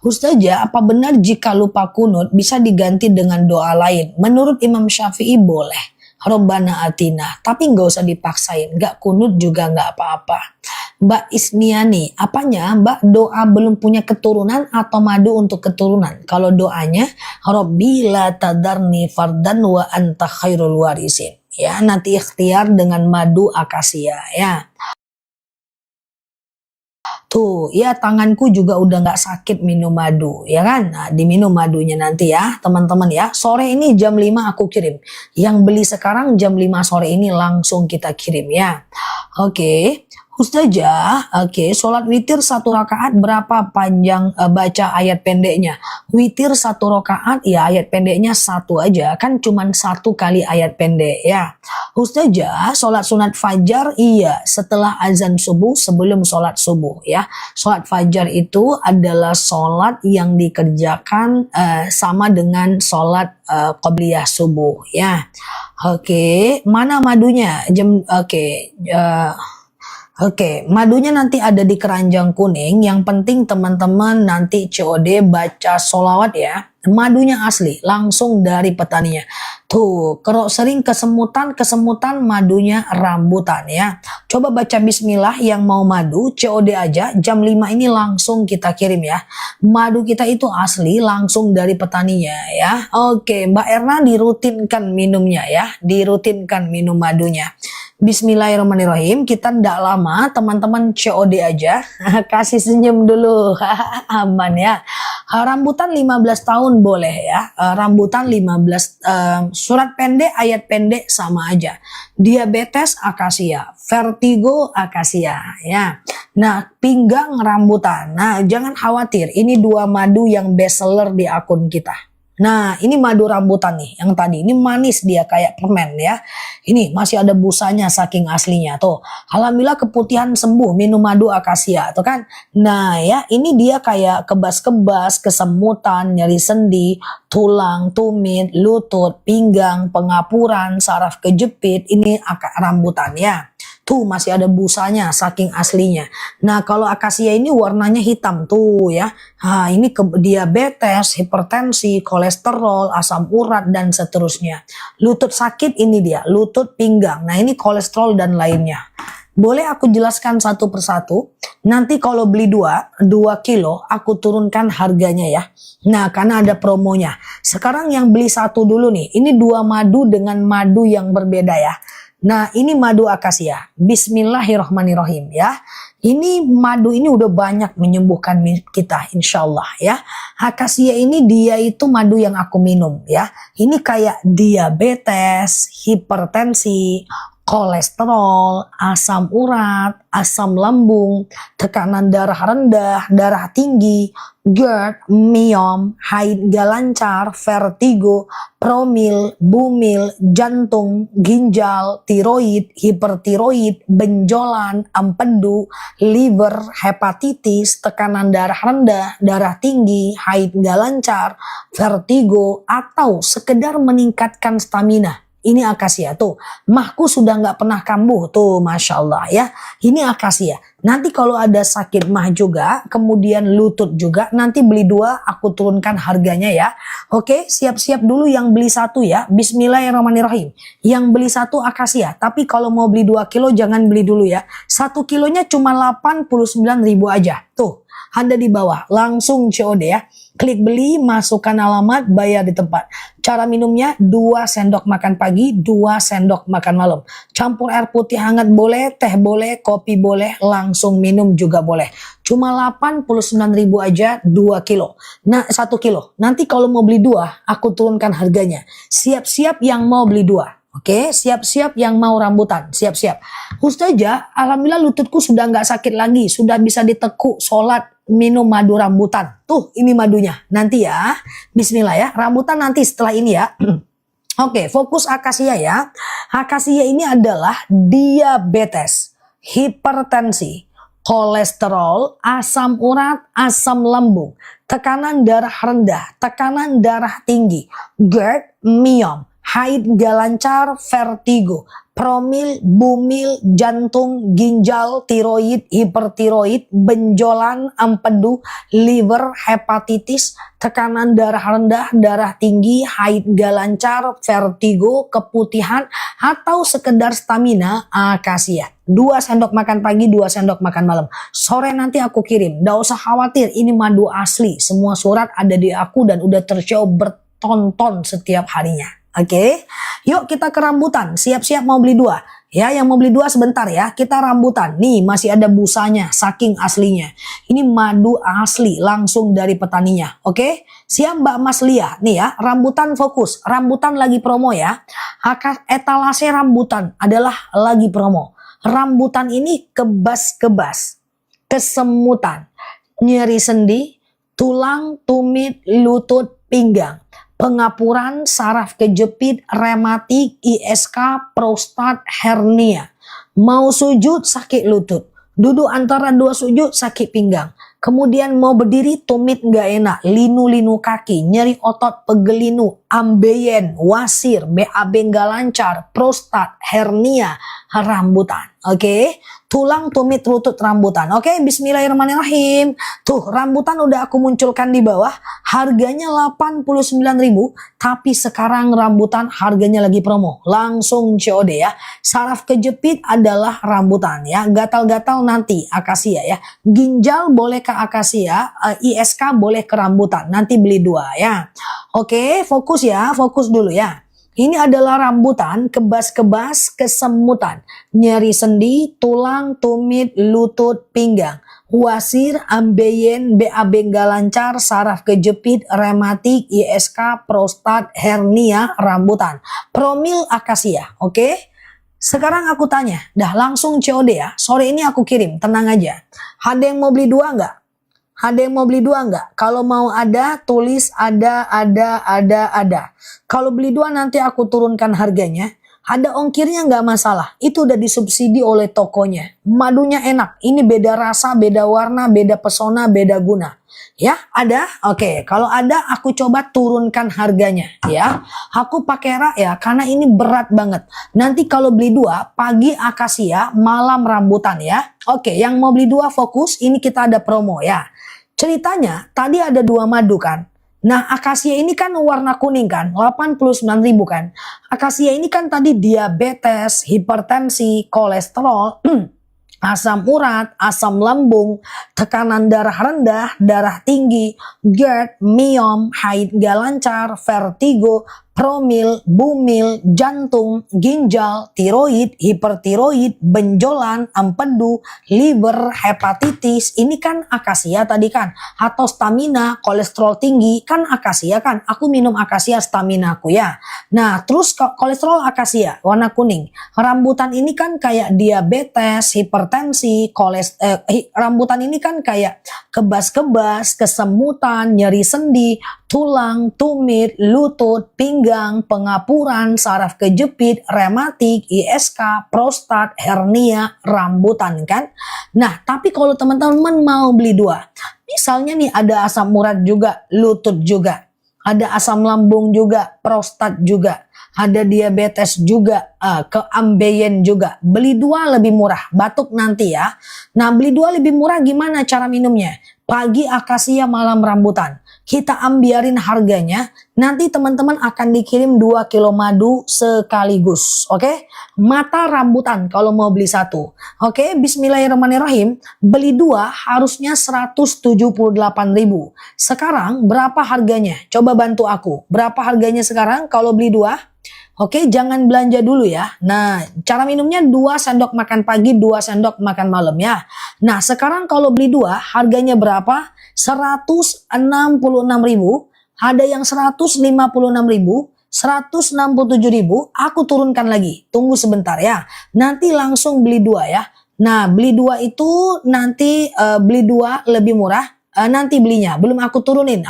[SPEAKER 1] Ustazah, apa benar jika lupa kunut bisa diganti dengan doa lain? Menurut Imam Syafi'i boleh. Robbana atina, tapi nggak usah dipaksain, nggak kunut juga nggak apa-apa. Mbak Isniani, apanya Mbak doa belum punya keturunan atau madu untuk keturunan? Kalau doanya, Robbi la tadarni fardan wa anta khairul warisin. Ya, nanti ikhtiar dengan madu akasia ya. Tuh, ya tanganku juga udah nggak sakit minum madu, ya kan? Nah, diminum madunya nanti ya, teman-teman ya. Sore ini jam 5 aku kirim. Yang beli sekarang jam 5 sore ini langsung kita kirim ya. Oke. Ustazah, oke, sholat witir 1 rakaat berapa panjang baca ayat pendeknya? Witir 1 rakaat, ya ayat pendeknya 1 aja, kan cuman 1 kali ayat pendek ya. Ustazah, sholat sunat fajar, iya setelah azan subuh sebelum sholat subuh ya. Sholat fajar itu adalah sholat yang dikerjakan sama dengan sholat qobliyah subuh ya. Oke, mana madunya? Oke, madunya nanti ada di keranjang kuning. Yang penting teman-teman nanti COD baca sholawat ya. Madunya asli, langsung dari petaninya. Tuh, kalau sering kesemutan madunya rambutan ya. Coba baca bismillah yang mau madu, COD aja, jam 5 ini langsung kita kirim ya. Madu kita itu asli, langsung dari petaninya ya. Oke, Mbak Erna dirutinkan minumnya ya, dirutinkan minum madunya. Bismillahirrahmanirrahim, kita ndak lama teman-teman COD aja. Kasih senyum dulu. Aman ya. Rambutan 15 tahun boleh ya. Rambutan 15 surat pendek, ayat pendek sama aja. Diabetes akasia, vertigo akasia ya. Nah, pinggang rambutan. Nah, jangan khawatir, ini 2 madu yang best seller di akun kita. Nah, ini madu rambutan nih, yang tadi ini manis dia kayak permen ya. Ini masih ada busanya saking aslinya tuh. Alhamdulillah keputihan sembuh minum madu akasia tuh kan. Nah ya, ini dia kayak kebas-kebas, kesemutan, nyeri sendi, tulang, tumit, lutut, pinggang, pengapuran, saraf kejepit, ini rambutan ya. Tuh masih ada busanya saking aslinya. Nah kalau akasia ini warnanya hitam tuh ya. Nah ini diabetes, hipertensi, kolesterol, asam urat dan seterusnya. Lutut sakit ini dia, lutut pinggang. Nah ini kolesterol dan lainnya. Boleh aku jelaskan satu persatu. Nanti kalau beli 2 kilo aku turunkan harganya ya. Nah karena ada promonya. Sekarang yang beli 1 dulu nih. Ini 2 madu dengan madu yang berbeda ya. Nah ini madu akasia. Bismillahirrahmanirrahim ya. Ini madu ini udah banyak menyembuhkan kita insya Allah ya. Akasia ini dia itu madu yang aku minum ya. Ini kayak diabetes, hipertensi, kolesterol, asam urat, asam lambung, tekanan darah rendah, darah tinggi, GERD, myom, haid gak lancar, vertigo, promil, bumil, jantung, ginjal, tiroid, hipertiroid, benjolan, empedu, liver, hepatitis, tekanan darah rendah, darah tinggi, haid gak lancar, vertigo, atau sekedar meningkatkan stamina. Ini akasia tuh, mahku sudah nggak pernah kambuh tuh, masya Allah ya. Ini akasia. Nanti kalau ada sakit mah juga, kemudian lutut juga, nanti beli 2, aku turunkan harganya ya. Oke, siap-siap dulu yang beli 1 ya. Bismillahirrahmanirrahim. Yang beli 1 akasia, tapi kalau mau beli 2 kilo jangan beli dulu ya. 1 kilonya cuma 89.000 aja. Tuh, ada di bawah, langsung COD ya. Klik beli, masukkan alamat, bayar di tempat. Cara minumnya 2 sendok makan pagi, 2 sendok makan malam. Campur air putih hangat boleh, teh boleh, kopi boleh, langsung minum juga boleh. Cuma 89.000 aja 2 kilo. Nah 1 kilo. Nanti kalau mau beli 2, aku turunkan harganya. Siap-siap yang mau beli 2. Oke, siap-siap yang mau rambutan, siap-siap. Ustazah, alhamdulillah lututku sudah nggak sakit lagi, sudah bisa ditekuk, sholat, minum madu rambutan. Tuh, ini madunya. Nanti ya. Bismillah ya. Rambutan nanti setelah ini ya. Oke, fokus akasia ya. Akasia ini adalah diabetes, hipertensi, kolesterol, asam urat, asam lambung, tekanan darah rendah, tekanan darah tinggi, GERD, myom, haid gak lancar, vertigo, promil, bumil, jantung, ginjal, tiroid, hipertiroid, benjolan, empedu, liver, hepatitis, tekanan darah rendah, darah tinggi, haid gak lancar, vertigo, keputihan, atau sekedar stamina, akasia. 2 sendok makan pagi, 2 sendok makan malam. Sore nanti aku kirim. Nggak usah khawatir, ini madu asli. Semua surat ada di aku dan udah tersiap bertonton setiap harinya. Oke, yuk kita ke rambutan. Siap-siap mau beli 2. Ya, yang mau beli 2 sebentar ya. Kita rambutan. Nih masih ada busanya, saking aslinya. Ini madu asli, langsung dari petaninya. Oke, siap Mbak Mas Lia. Nih ya, rambutan fokus. Rambutan lagi promo ya. Etalase rambutan adalah lagi promo. Rambutan ini kebas-kebas, kesemutan, nyeri sendi, tulang, tumit, lutut, pinggang, pengapuran, saraf kejepit, rematik, ISK, prostat, hernia. Mau sujud sakit lutut, duduk antara 2 sujud sakit pinggang. Kemudian mau berdiri tumit nggak enak, linu-linu kaki, nyeri otot pegelinu, ambeien, wasir, BAB nggak lancar, prostat, hernia, rambutan. Oke, tulang, tumit, lutut, rambutan. Oke, bismillahirrahmanirrahim. Tuh, rambutan udah aku munculkan di bawah. Harganya 89.000, tapi sekarang rambutan harganya lagi promo. Langsung COD ya. Saraf kejepit adalah rambutan ya. Gatal-gatal nanti akasia ya. Ginjal boleh ke akasia, ISK boleh ke rambutan. Nanti beli 2 ya. Oke, fokus ya, fokus dulu ya. Ini adalah rambutan, kebas-kebas, kesemutan, nyeri sendi, tulang, tumit, lutut, pinggang, wasir, ambeien, BAB nggak lancar, saraf kejepit, rematik, ISK, prostat, hernia, rambutan. Promil akasia, oke? Sekarang aku tanya, dah langsung COD ya, sore ini aku kirim, tenang aja. Ada yang mau beli 2 nggak? Ada yang mau beli 2 nggak? Kalau mau ada, tulis ada. Kalau beli 2 nanti aku turunkan harganya. Ada ongkirnya nggak masalah. Itu udah disubsidi oleh tokonya. Madunya enak. Ini beda rasa, beda warna, beda pesona, beda guna. Ya, ada? Oke, kalau ada aku coba turunkan harganya ya. Aku pakai rak ya, karena ini berat banget. Nanti kalau beli 2, pagi akasia, malam rambutan ya. Oke, yang mau beli 2 fokus, ini kita ada promo ya. Ceritanya tadi ada 2 madu kan. Nah akasia ini kan warna kuning kan, 89.000 kan. Akasia ini kan tadi diabetes, hipertensi, kolesterol, asam urat, asam lambung, tekanan darah rendah, darah tinggi, GERD, myom, haid gak lancar, vertigo, promil, bumil, jantung, ginjal, tiroid, hipertiroid, benjolan, empedu, liver, hepatitis. Ini kan akasia tadi kan. Atau stamina, kolesterol tinggi, kan akasia kan. Aku minum akasia stamina aku ya. Nah terus kolesterol akasia, warna kuning. Rambutan ini kan kayak diabetes, hipertensi, rambutan ini kan kayak kebas-kebas, kesemutan, nyeri sendi, tulang, tumit, lutut, pinggang, pengapuran, saraf kejepit, rematik, ISK, prostat, hernia, rambutan kan. Nah tapi kalau teman-teman mau beli 2, misalnya nih ada asam urat juga, lutut juga, ada asam lambung juga, prostat juga, ada diabetes juga, keambeien juga. Beli 2 lebih murah, batuk nanti ya. Nah beli 2 lebih murah gimana cara minumnya? Pagi akasia, malam rambutan. Kita ambiarin harganya, nanti teman-teman akan dikirim 2 kilo madu sekaligus. Oke, mata rambutan kalau mau beli 1. Oke, bismillahirrahmanirrahim. Beli 2 harusnya 178.000. Sekarang berapa harganya? Coba bantu aku. Berapa harganya sekarang kalau beli 2? Oke, jangan belanja dulu ya. Nah, cara minumnya 2 sendok makan pagi, 2 sendok makan malam ya. Nah, sekarang kalau beli 2, harganya berapa? 166.000. Ada yang 156.000, 167.000. Aku turunkan lagi. Tunggu sebentar ya. Nanti langsung beli 2 ya. Nah, beli dua itu nanti beli dua lebih murah. Nanti belinya belum aku turunin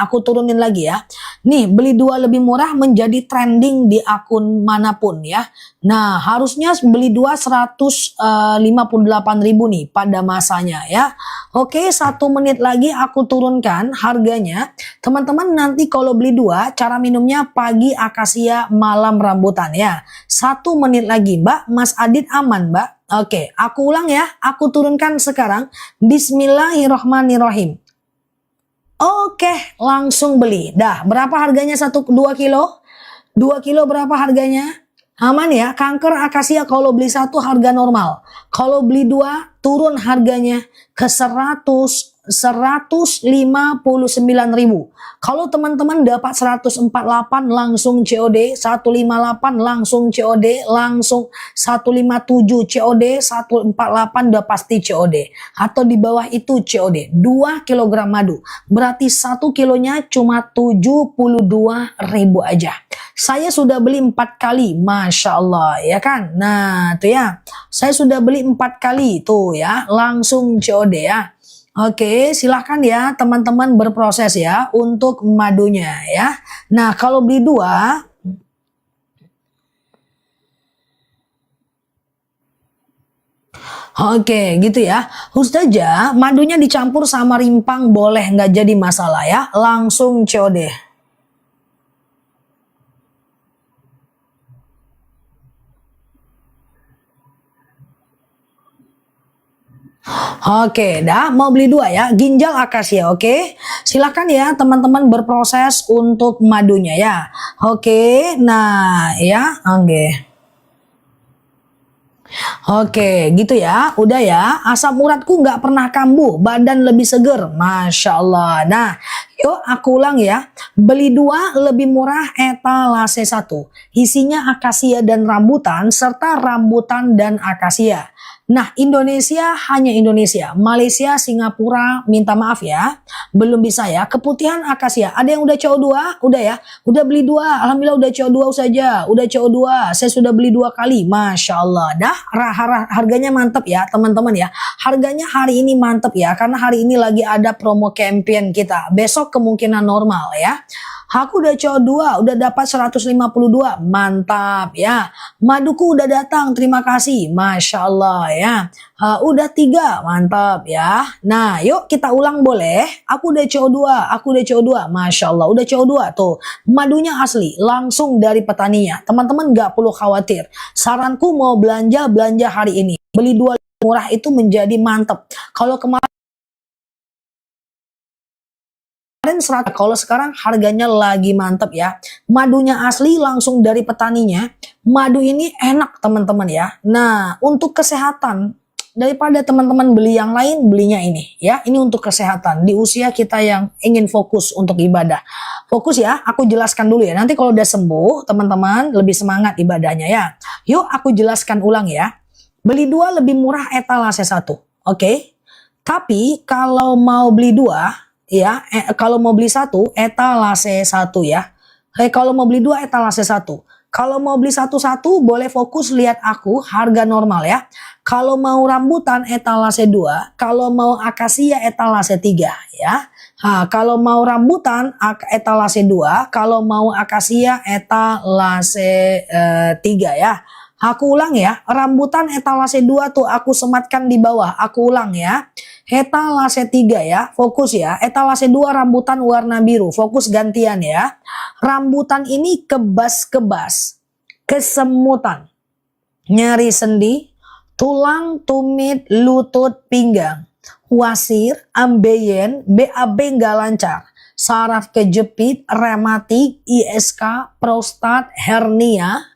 [SPEAKER 1] lagi ya. Nih, beli dua lebih murah menjadi trending di akun manapun ya. Nah, harusnya beli dua 158.000 nih pada masanya ya. Oke, 1 menit lagi aku turunkan harganya. Teman-teman nanti kalau beli dua, cara minumnya pagi akasia, malam rambutan ya. 1 menit lagi Mbak, Mas Adit aman Mbak. Oke, aku ulang ya. Aku turunkan sekarang. Bismillahirrohmanirrohim. Oke, langsung beli. Dah, berapa harganya 2 kilo? 2 kilo berapa harganya? Aman ya, kanker akasia kalau beli satu harga normal. Kalau beli dua turun harganya ke 159.000. Kalau teman-teman dapat 148 langsung COD, 158 langsung COD, langsung 157 COD, 148 udah pasti COD. Atau di bawah itu COD. 2 kilogram madu. Berarti 1 kilonya cuma 72.000 aja. Saya sudah beli 4 kali, Masya Allah ya kan. Nah tuh ya, saya sudah beli 4 kali tuh ya, langsung COD ya. Oke, silahkan ya teman-teman berproses ya untuk madunya ya. Nah kalau beli dua, oke gitu ya. Ustazah, madunya dicampur sama rimpang boleh nggak jadi masalah ya. Langsung COD. Oke, dah mau beli dua ya, ginjal akasia, oke. Silakan ya teman-teman berproses untuk madunya ya. Oke, nah ya, oke. Oke, gitu ya. Udah ya. Asam uratku nggak pernah kambuh, badan lebih seger. Masya Allah. Nah, yuk aku ulang ya. Beli dua lebih murah etalase 1. Isinya akasia dan rambutan serta rambutan dan akasia. Nah, Indonesia hanya Indonesia. Malaysia, Singapura, minta maaf ya. Belum bisa ya. Keputihan akasia. Ada yang udah CO2? Udah ya. Udah beli dua. Alhamdulillah udah CO2 saja. Udah CO2. Saya sudah beli 2 kali. Masya Allah. Dah harganya mantep ya teman-teman ya. Harganya hari ini mantep ya. Karena hari ini lagi ada promo campaign kita. Besok kemungkinan normal ya. Aku udah CO2, udah dapat 152, mantap ya. Maduku udah datang, terima kasih, Masya Allah ya. Udah 3, mantap ya. Nah yuk kita ulang boleh. Aku udah CO2, Masya Allah, udah CO2 tuh. Madunya asli, langsung dari petaninya. Teman-teman gak perlu khawatir. Saranku mau belanja hari ini. Beli 2 murah itu menjadi mantep. Kalau kemarin kalau sekarang harganya lagi mantep ya. Madunya asli langsung dari petaninya. Madu ini enak teman-teman ya. Nah untuk kesehatan, daripada teman-teman beli yang lain, belinya ini ya. Ini untuk kesehatan di usia kita yang ingin fokus untuk ibadah. Fokus ya, aku jelaskan dulu ya. Nanti kalau udah sembuh teman-teman lebih semangat ibadahnya ya. Yuk aku jelaskan ulang ya. Beli 2 lebih murah etalase 1. Oke. Tapi kalau mau beli 2 ya, kalau mau beli 1 etalase 1 ya. Kalau mau beli 2 etalase 1. Kalau mau beli satu-satu boleh fokus lihat aku harga normal ya. Kalau mau rambutan etalase 2, kalau mau akasia etalase 3 ya. Kalau mau rambutan etalase 2, kalau mau akasia etalase 3 ya. Aku ulang ya, rambutan etalase 2 tuh aku sematkan di bawah. Aku ulang ya. Etalase 3 ya, fokus ya. Etalase 2 rambutan warna biru, fokus gantian ya. Rambutan ini kebas-kebas, kesemutan, nyeri sendi, tulang, tumit, lutut, pinggang, wasir, ambeien, BAB nggak lancar, saraf kejepit, rematik, ISK, prostat, hernia,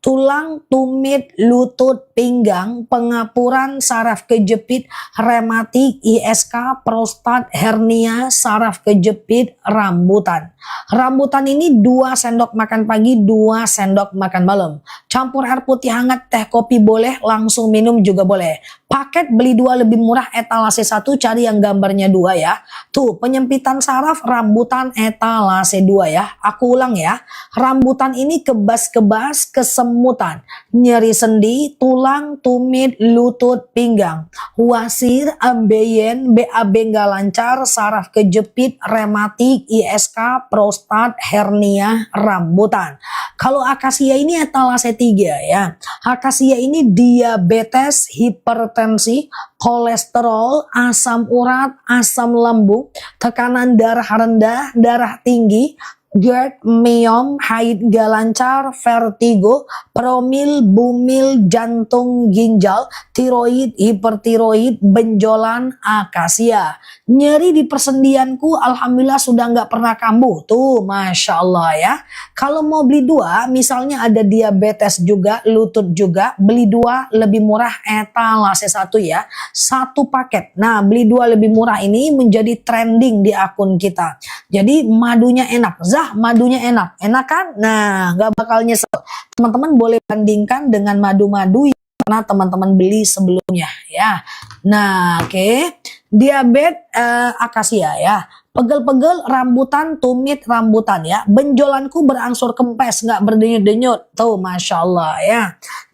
[SPEAKER 1] tulang, tumit, lutut, pinggang, pengapuran, saraf kejepit, rematik, ISK, prostat, hernia, saraf kejepit, rambutan. Rambutan ini 2 sendok makan pagi, 2 sendok makan malam. Campur air putih hangat, teh kopi boleh, langsung minum juga boleh. Paket beli 2 lebih murah etalase 1, cari yang gambarnya 2 ya. Tuh penyempitan saraf rambutan etalase 2 ya. Aku ulang ya. Rambutan ini kebas-kebas, kesem kesemutan, nyeri sendi, tulang, tumit, lutut, pinggang, wasir, ambeien, BAB nggak lancar, saraf kejepit, rematik, ISK, prostat, hernia, rambutan. Kalau akasia ini etalase 3 ya. Akasia ini diabetes, hipertensi, kolesterol, asam urat, asam lambung, tekanan darah rendah, darah tinggi, GERD, myom, haid gak lancar, vertigo, promil, bumil, jantung, ginjal, tiroid, hipertiroid, benjolan, akasia. Nyeri di persendianku alhamdulillah sudah nggak pernah kambuh. Tuh Masya Allah ya. Kalau mau beli 2, misalnya ada diabetes juga, lutut juga, beli 2 lebih murah etalase 1 ya. 1 paket. Nah beli 2 lebih murah ini menjadi trending di akun kita. Jadi madunya enak. Madunya enak kan? Nah gak bakal nyesel. Teman-teman boleh bandingkan dengan madu-madu yang pernah teman-teman beli sebelumnya ya. Nah oke. Diabetes akasia ya. Pegel-pegel rambutan, tumit rambutan ya. Benjolanku berangsur kempes, nggak berdenyut-denyut. Tuh Masya Allah ya.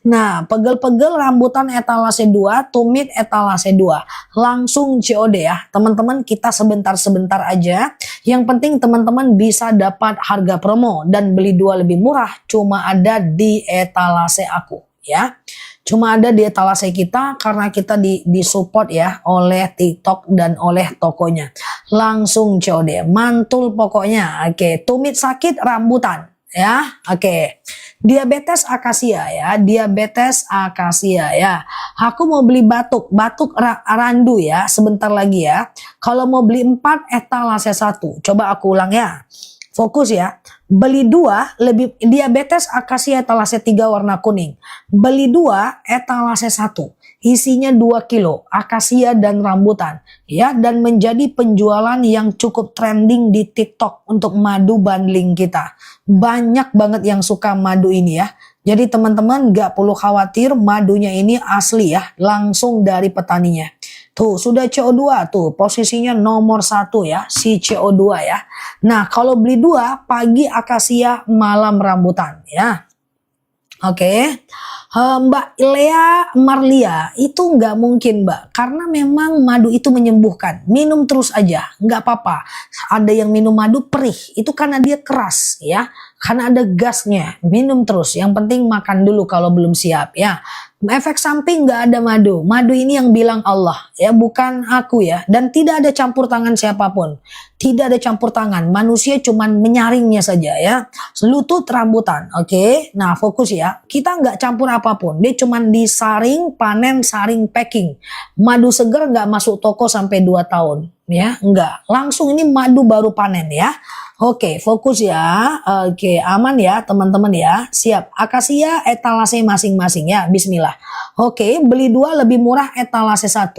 [SPEAKER 1] Nah pegel-pegel rambutan etalase 2, tumit etalase 2. Langsung COD ya. Teman-teman kita sebentar-sebentar aja. Yang penting teman-teman bisa dapat harga promo. Dan beli 2 lebih murah cuma ada di etalase aku ya. Cuma ada di etalase kita karena kita di support ya oleh TikTok dan oleh tokonya. Langsung COD, mantul pokoknya. Oke, tumit sakit rambutan ya. Oke. Diabetes akasia ya, diabetes akasia ya. Aku mau beli batuk randu ya, sebentar lagi ya. Kalau mau beli 4 etalase 1. Coba aku ulang ya. Fokus ya. Beli 2 lebih diabetes akasia etalase 3 warna kuning. Beli 2 etalase 1. Isinya 2 kilo akasia dan rambutan ya, dan menjadi penjualan yang cukup trending di TikTok untuk madu bundling kita. Banyak banget yang suka madu ini ya. Jadi teman-teman gak perlu khawatir, madunya ini asli ya, langsung dari petaninya. Tuh sudah CO2 tuh posisinya nomor 1 ya, si CO2 ya. Nah kalau beli 2 pagi akasia, malam rambutan ya. Oke. Mbak Lea Marlia itu nggak mungkin Mbak, karena memang madu itu menyembuhkan. Minum terus aja, nggak apa-apa. Ada yang minum madu perih, itu karena dia keras ya, karena ada gasnya. Minum terus, yang penting makan dulu kalau belum siap ya. Efek samping nggak ada madu. Madu ini yang bilang Allah ya, bukan aku ya. Dan tidak ada campur tangan siapapun. Tidak ada campur tangan. Manusia cuman menyaringnya saja ya. Lutut rambutan. Oke. Nah fokus ya. Kita nggak campur apapun. Dia cuman disaring, panen, saring, packing. Madu seger nggak masuk toko sampai 2 tahun. Ya enggak. Langsung ini madu baru panen ya. Oke, fokus ya. Oke, aman ya teman-teman ya. Siap. Akasia etalase masing-masing ya. Bismillah. Oke, beli 2 lebih murah etalase 1.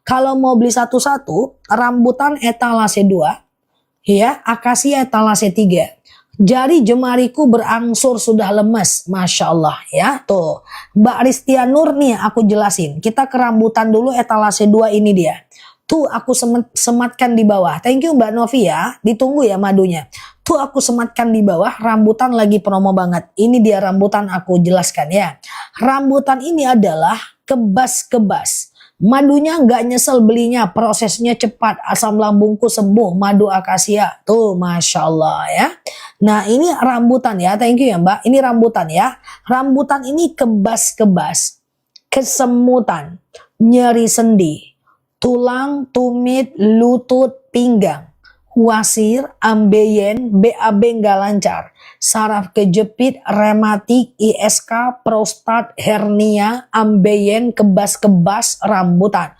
[SPEAKER 1] Kalau mau beli satu-satu, rambutan etalase 2. Ya, akasia etalase 3. Jari jemariku berangsur sudah lemes. Masya Allah ya. Tuh, Mbak Ristia Nur nih aku jelasin. Kita ke rambutan dulu etalase 2 ini dia. Tuh aku sematkan di bawah. Thank you Mbak Novi ya. Ditunggu ya madunya. Tuh aku sematkan di bawah. Rambutan lagi promo banget. Ini dia rambutan aku jelaskan ya. Rambutan ini adalah kebas-kebas. Madunya nggak nyesel belinya. Prosesnya cepat. Asam lambungku sembuh. Madu akasia. Tuh Masya Allah ya. Nah ini rambutan ya. Thank you ya Mbak. Ini rambutan ya. Rambutan ini kebas-kebas. Kesemutan. Nyeri sendi. Tulang, tumit, lutut, pinggang, wasir, ambeien, BAB nggak lancar, saraf kejepit, rematik, ISK, prostat, hernia, ambeien, kebas-kebas, rambutan.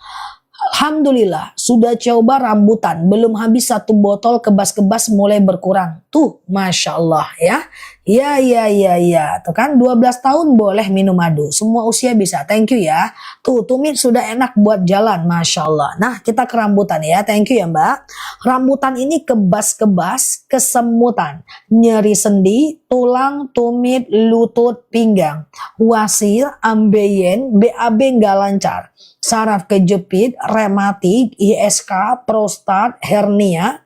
[SPEAKER 1] Alhamdulillah sudah coba rambutan, belum habis 1 botol kebas-kebas mulai berkurang. Tuh Masya Allah ya. Ya. Tuh kan 12 tahun boleh minum madu. Semua usia bisa. Thank you ya. Tuh tumit sudah enak buat jalan. Masya Allah. Nah kita ke rambutan ya. Thank you ya Mbak. Rambutan ini kebas-kebas, kesemutan, nyeri sendi, tulang, tumit, lutut, pinggang, wasir, ambeien, BAB nggak lancar, saraf kejepit, rematik, ISK, prostat, hernia,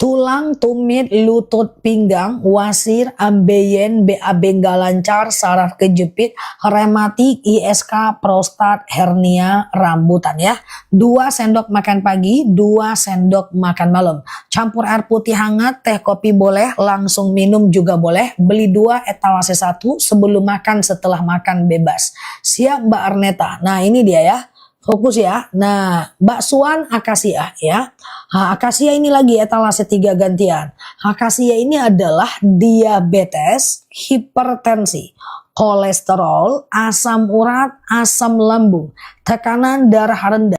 [SPEAKER 1] tulang, tumit, lutut, pinggang, wasir, ambeien, BAB nggak lancar, saraf kejepit, rematik, ISK, prostat, hernia, rambutan ya. 2 sendok makan pagi, 2 sendok makan malam. Campur air putih hangat, teh kopi boleh, langsung minum juga boleh. Beli 2, etalase 1, sebelum makan, setelah makan bebas. Siap Mbak Arneta. Nah ini dia ya. Fokus ya. Nah, baksoan akasia ya. Akasia ini lagi etalase 3 gantian. Akasia ini adalah diabetes, hipertensi, kolesterol, asam urat, asam lambung, tekanan darah rendah,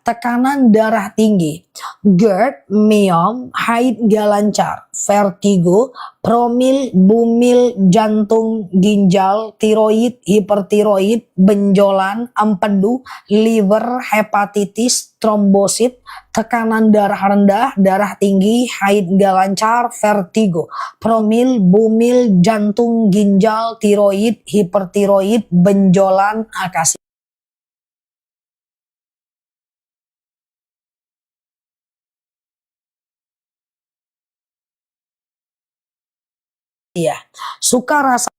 [SPEAKER 1] tekanan darah tinggi, GERD, myom, haid gak lancar, vertigo, promil, bumil, jantung, ginjal, tiroid, hipertiroid, benjolan, empedu, liver, hepatitis, trombosit, tekanan darah rendah, darah tinggi, haid gak lancar, vertigo, promil, bumil, jantung, ginjal, tiroid, hipertiroid, benjolan, akasia. Suka rasa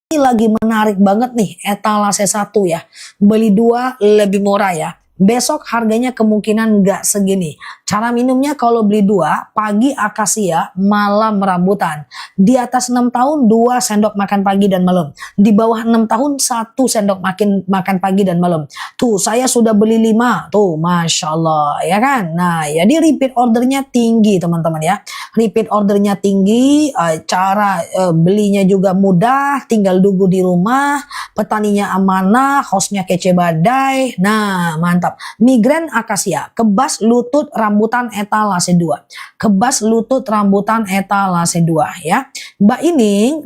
[SPEAKER 1] ini lagi menarik banget nih, etalase 1 ya. Beli 2 lebih murah ya. Besok harganya kemungkinan nggak segini. Cara minumnya kalau beli 2, pagi akasia, malam rambutan. Di atas 6 tahun 2 sendok makan pagi dan malam. Di bawah 6 tahun 1 sendok makan pagi dan malam. Tuh saya sudah beli 5. Tuh Masya Allah ya kan. Nah jadi repeat ordernya tinggi teman-teman ya. Repeat ordernya tinggi. Cara belinya juga mudah. Tinggal nunggu di rumah. Petaninya amanah. Hostnya kece badai. Nah mantap. Migrain akasia, kebas lutut rambutan etalase 2. Kebas lutut rambutan etalase 2 ya. Mbak Ining,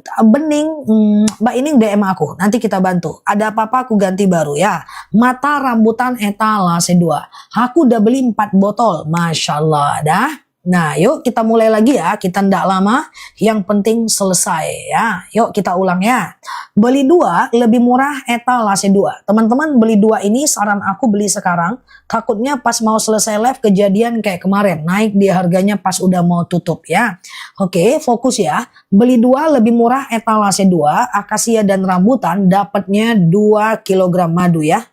[SPEAKER 1] Mbak Ining DM aku, nanti kita bantu. Ada apa-apa aku ganti baru ya. Mata rambutan etalase 2. Aku udah beli 4 botol, Masya Allah dah. Nah yuk kita mulai lagi ya, kita ndak lama, yang penting selesai ya. Yuk kita ulang ya. Beli 2 lebih murah etalase 2. Teman-teman beli 2 ini saran aku beli sekarang, takutnya pas mau selesai live kejadian kayak kemarin, naik di harganya pas udah mau tutup ya. Oke fokus ya. Beli 2 lebih murah etalase 2, akasia dan rambutan dapatnya 2 kg madu ya.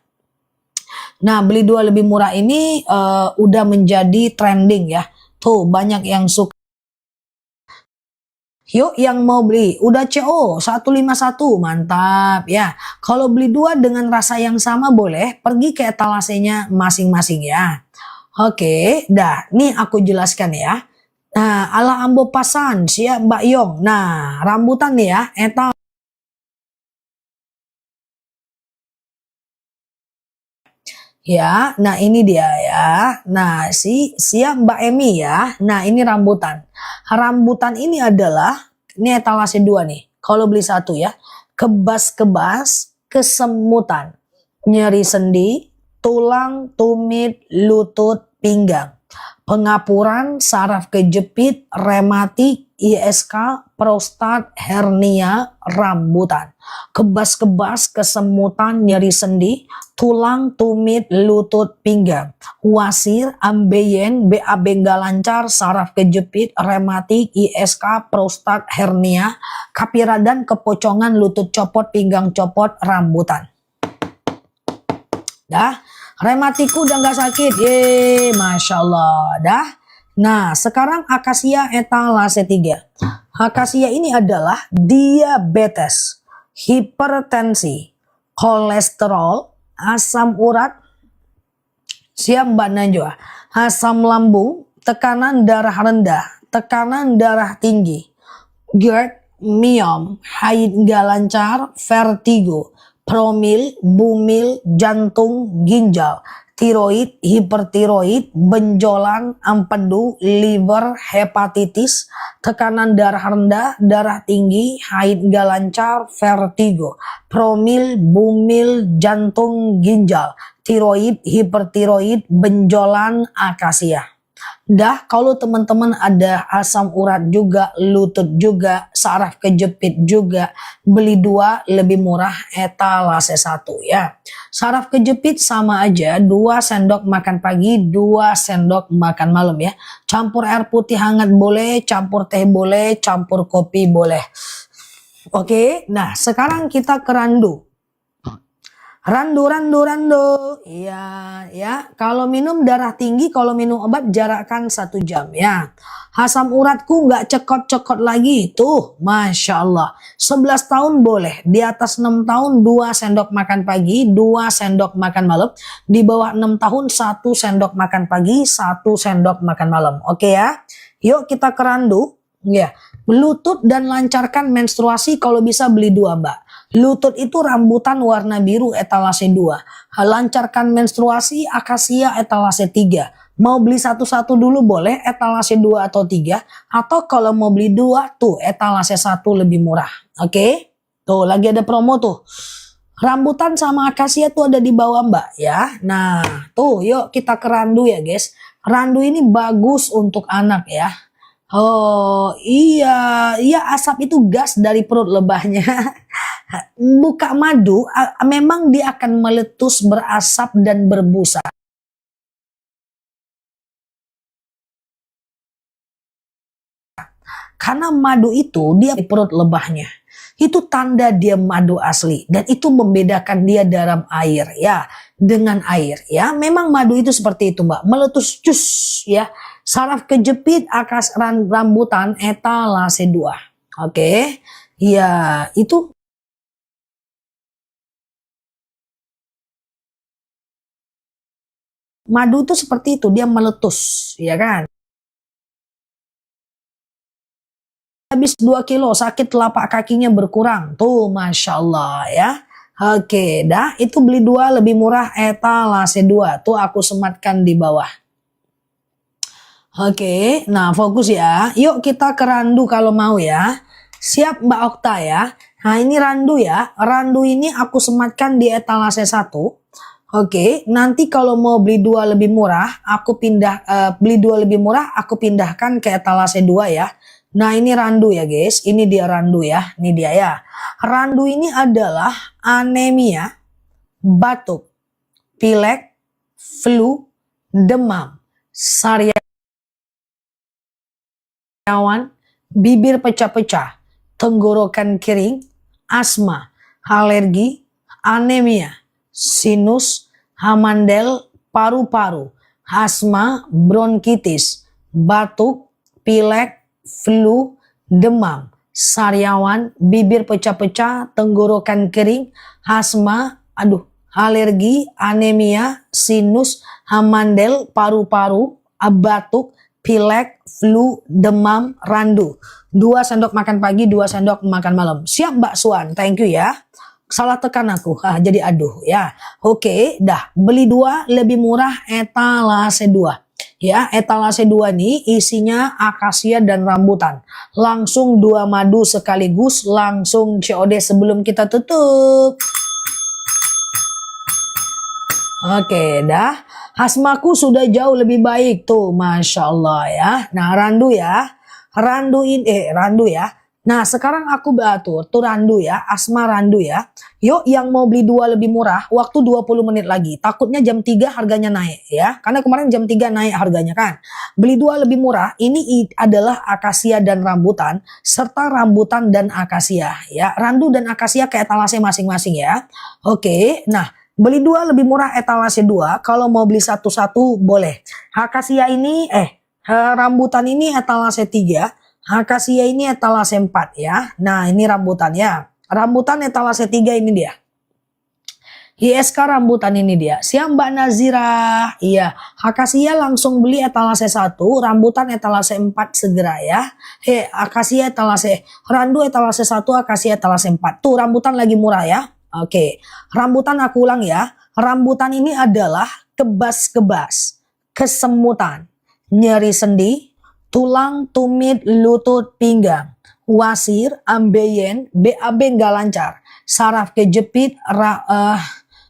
[SPEAKER 1] Nah beli 2 lebih murah ini udah menjadi trending ya. Tuh banyak yang suka. Yuk yang mau beli udah CO 151 mantap ya. Kalau beli 2 dengan rasa yang sama boleh pergi ke etalasenya masing-masing ya. Oke dah nih aku jelaskan ya. Nah ala ambo pasan siap Mbak Yong. Nah rambutan nih ya ya, nah ini dia ya. Nah, siap Mbak Emi ya. Nah, ini rambutan. Rambutan ini adalah, ini etalase 2 nih. Kalau beli 1 ya. Kebas-kebas, kesemutan, nyeri sendi, tulang, tumit, lutut, pinggang. Pengapuran, saraf kejepit, rematik, ISK, prostat, hernia, rambutan. Kebas-kebas, kesemutan, nyeri sendi, tulang, tumit, lutut, pinggang. Wasir, ambeien, BAB nggak lancar, saraf kejepit, rematik, ISK, prostat, hernia, kapiradan, kepocongan, lutut copot, pinggang copot, rambutan. Dah, rematiku udah nggak sakit. Ye, Masya Allah. Dah. Nah, sekarang akasia etalase 3. Akasia ini adalah diabetes, hipertensi, kolesterol, asam urat, siap Mbak Najwa, asam lambung, tekanan darah rendah, tekanan darah tinggi, GERD, myom, haid nggak lancar, vertigo, promil, bumil, jantung, ginjal, tiroid, hipertiroid, benjolan, empedu, liver, hepatitis, tekanan darah rendah, darah tinggi, haid nggak lancar, vertigo, promil, bumil, jantung, ginjal, tiroid, hipertiroid, benjolan, akasia. Dah, kalau teman-teman ada asam urat juga, lutut juga, saraf kejepit juga, beli 2 lebih murah etalase 1 ya. Saraf kejepit sama aja 2 sendok makan pagi, 2 sendok makan malam ya. Campur air putih hangat boleh, campur teh boleh, campur kopi boleh. Oke, nah sekarang kita ke randu. Randu. Iya, ya. Kalau minum darah tinggi, kalau minum obat jarakkan 1 jam ya. Asam uratku nggak cekot-cekot lagi. Tuh, Masya Allah. 11 tahun boleh. Di atas 6 tahun 2 sendok makan pagi, 2 sendok makan malam. Di bawah 6 tahun 1 sendok makan pagi, 1 sendok makan malam. Oke ya. Yuk kita ke randu. Ya. Lutut dan lancarkan menstruasi kalau bisa beli 2 Mbak. Lutut itu rambutan warna biru etalase 2. Lancarkan menstruasi akasia etalase 3. Mau beli satu-satu dulu boleh etalase 2 atau 3. Atau kalau mau beli 2 tuh etalase 1 lebih murah. Oke? Tuh lagi ada promo tuh. Rambutan sama akasia tuh ada di bawah Mbak ya. Nah tuh yuk kita ke randu ya guys. Randu ini bagus untuk anak ya. Oh iya, iya asap itu gas dari perut lebahnya. Buka madu, memang dia akan meletus berasap dan berbusa. Karena madu itu dia di perut lebahnya. Itu tanda dia madu asli dan itu membedakan dia dalam air ya, dengan air ya. Memang madu itu seperti itu Mbak, meletus cus ya. Saraf kejepit akas rambutan etalase 2. Oke. Ya, itu madu itu seperti itu, dia meletus, ya kan? Habis 2 kilo, sakit telapak kakinya berkurang. Tuh, Masya Allah ya. Oke, dah itu beli 2 lebih murah etalase 2. Tuh aku sematkan di bawah. Oke, nah fokus ya. Yuk kita ke randu kalau mau ya. Siap Mbak Okta ya. Nah ini randu ya. Randu ini aku sematkan di etalase 1. Oke, nanti kalau mau beli 2 lebih murah, aku beli 2 lebih murah, aku pindahkan ke etalase 2 ya. Nah ini randu ya guys, ini dia randu ya, ini dia ya. Randu ini adalah anemia, batuk, pilek, flu, demam, sariawan, bibir pecah-pecah, tenggorokan kering, asma, alergi, anemia, sinus, hamandel, paru-paru, asma, bronkitis, batuk, pilek, flu, demam, sariawan, bibir pecah-pecah, tenggorokan kering, asma, alergi, anemia, sinus, hamandel, paru-paru, batuk, pilek, flu, demam, randu. 2 sendok makan pagi, 2 sendok makan malam. Siap Mbak Suan, thank you ya. Salah tekan aku, jadi aduh ya. Oke, dah beli 2 lebih murah etalase 2. Ya, etalase 2 nih isinya akasia dan rambutan. Langsung 2 madu sekaligus, langsung COD sebelum kita tutup. Oke, dah. Asmaku sudah jauh lebih baik tuh, Masya Allah ya. Nah, randu ya. Randu ya. Nah, sekarang aku batur, tuh randu ya, asma randu ya. Yuk yang mau beli 2 lebih murah, waktu 20 menit lagi. Takutnya jam 3 harganya naik ya. Karena kemarin jam 3 naik harganya kan. Beli 2 lebih murah, ini adalah akasia dan rambutan, serta rambutan dan akasia ya. Randu dan akasia ke etalase masing-masing ya. Oke, nah. Beli 2 lebih murah etalase 2. Kalau mau beli satu-satu boleh. Akasia ini rambutan ini etalase 3. Akasia ini etalase 4 ya. Nah, ini rambutannya. Rambutan etalase 3 ini dia. ISK rambutan ini dia. Siap Mbak Nazira. Iya, akasia langsung beli etalase 1, rambutan etalase 4 segera ya. Akasia etalase, randu etalase 1, akasia etalase 4. Tuh rambutan lagi murah ya. Oke, rambutan aku ulang ya. Rambutan ini adalah kebas-kebas, kesemutan, nyeri sendi, tulang, tumit, lutut, pinggang, wasir, ambeien, BAB nggak lancar, saraf kejepit,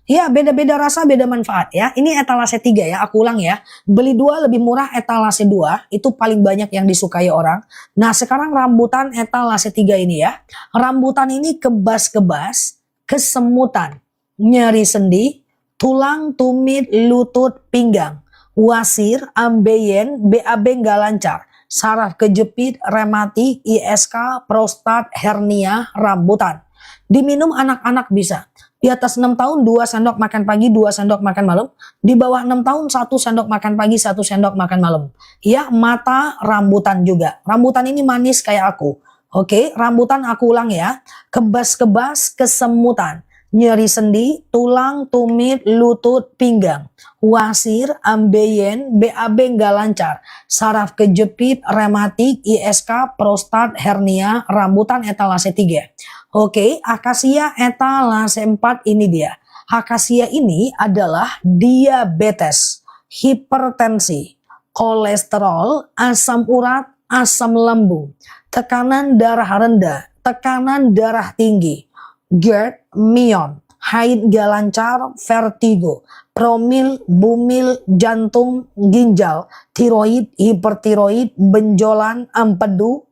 [SPEAKER 1] Ya, beda-beda rasa, beda manfaat ya. Ini etalase 3 ya, aku ulang ya. Beli 2 lebih murah, etalase 2 itu paling banyak yang disukai orang. Nah, sekarang rambutan etalase 3 ini ya. Rambutan ini kebas-kebas, kesemutan, nyeri sendi, tulang, tumit, lutut, pinggang, wasir, ambeien, BAB nggak lancar, saraf kejepit, rematik, ISK, prostat, hernia, rambutan. Diminum anak-anak bisa. Di atas 6 tahun 2 sendok makan pagi, 2 sendok makan malam. Di bawah 6 tahun 1 sendok makan pagi, 1 sendok makan malam. Ya, mata rambutan juga. Rambutan ini manis kayak aku. Oke, rambutan aku ulang ya. Kebas-kebas, kesemutan, nyeri sendi, tulang, tumit, lutut, pinggang, wasir, ambeien, BAB nggak lancar, saraf kejepit, rematik, ISK, prostat, hernia, rambutan etalase 3. Oke, akasia etalase 4 ini dia. Akasia ini adalah diabetes, hipertensi, kolesterol, asam urat, asam lambung, tekanan darah rendah, tekanan darah tinggi, GERD, mion, haid gak lancar, vertigo, promil, bumil, jantung, ginjal, tiroid, hipertiroid, benjolan, empedu,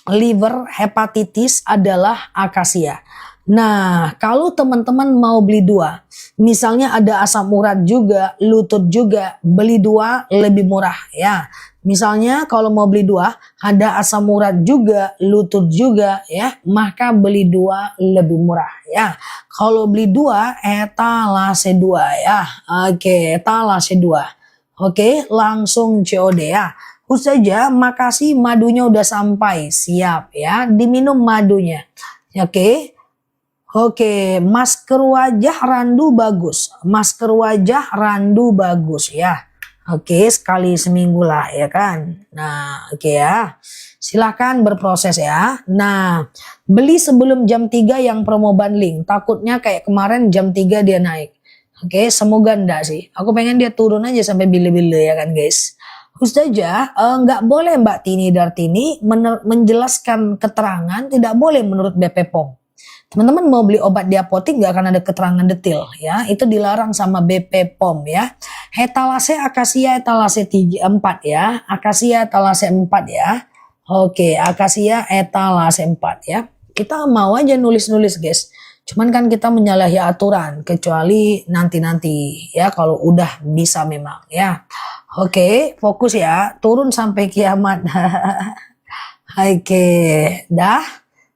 [SPEAKER 1] liver, hepatitis adalah akasia. Nah, kalau teman-teman mau beli 2, misalnya ada asam urat juga, lutut juga, beli 2 lebih murah ya. Misalnya kalau mau beli 2, ada asam urat juga, lutut juga ya, maka beli 2 lebih murah ya. Kalau beli 2, etalase 2 ya. Oke, etalase 2. Oke, langsung COD ya. Saja, makasih madunya udah sampai, siap ya, diminum madunya. Oke. Oke, masker wajah randu bagus. Masker wajah randu bagus ya. Oke, sekali seminggu lah ya kan. Nah, oke ya. Silakan berproses ya. Nah, beli sebelum jam 3 yang promo bundling. Takutnya kayak kemarin jam 3 dia naik. Oke, semoga enggak sih. Aku pengen dia turun aja sampai bile-bile ya kan guys. Ustazah, nggak boleh Mbak Tini Dartini menjelaskan keterangan, tidak boleh menurut BP POM. Teman-teman mau beli obat di apotik nggak akan ada keterangan detail ya, itu dilarang sama BP POM ya. Etalase akasia etalase 4 ya, akasia etalase 4 ya. Oke, akasia etalase 4 ya. Kita mau aja nulis-nulis guys. Cuman kan kita menyalahi aturan, kecuali nanti-nanti ya kalau udah bisa memang ya. Oke, fokus ya, turun sampai kiamat. Oke, dah.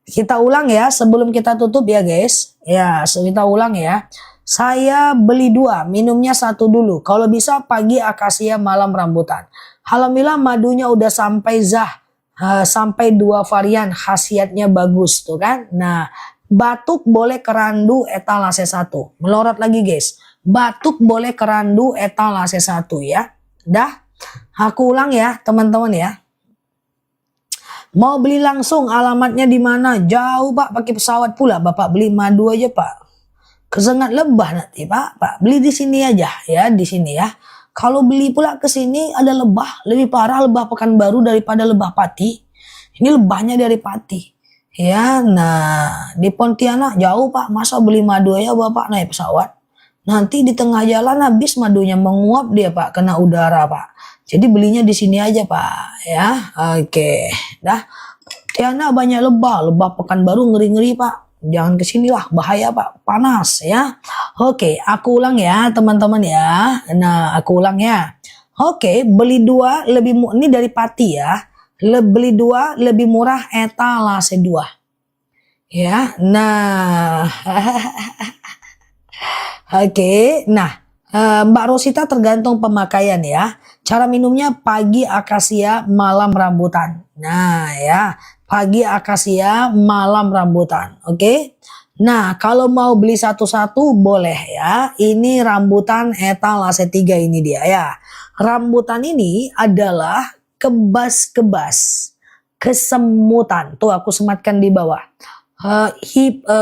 [SPEAKER 1] Kita ulang ya sebelum kita tutup ya guys. Ya, kita ulang ya. Saya beli 2, minumnya 1 dulu. Kalau bisa pagi akasia, malam rambutan. Alhamdulillah madunya udah sampai sampai 2 varian, khasiatnya bagus tuh kan. Nah, batuk boleh kerandu etalase 1. Melorot lagi guys. Batuk boleh kerandu etalase 1 ya. Dah, aku ulang ya teman-teman ya. Mau beli langsung alamatnya di mana? Jauh Pak, pakai pesawat pula. Bapak beli madu aja Pak. Kesengat lebah nanti Pak. Pak beli di sini aja ya, di sini ya. Kalau beli pula ke sini ada lebah, lebih parah lebah Pekanbaru daripada lebah Pati. Ini lebahnya dari Pati. Ya, nah di Pontianak jauh Pak. Masa beli madu aja Bapak naik pesawat? Nanti di tengah jalan habis madunya menguap dia Pak, kena udara Pak. Jadi belinya di sini aja Pak ya. Oke, dah. Tiana banyak lebah Pekanbaru ngeri-ngeri Pak. Jangan kesini lah, bahaya Pak, panas ya. Oke, aku ulang ya teman-teman ya. Nah, aku ulang ya. Oke, beli 2 lebih ini dari Pati ya. Beli 2 lebih murah etalase 2. Ya, nah. Oke, nah Mbak Rosita tergantung pemakaian ya. Cara minumnya pagi akasia, malam rambutan. Nah ya, pagi akasia, malam rambutan. Oke. Nah kalau mau beli satu-satu boleh ya. Ini rambutan etalase 3 ini dia ya. Rambutan ini adalah kebas-kebas, kesemutan. Tuh aku sematkan di bawah.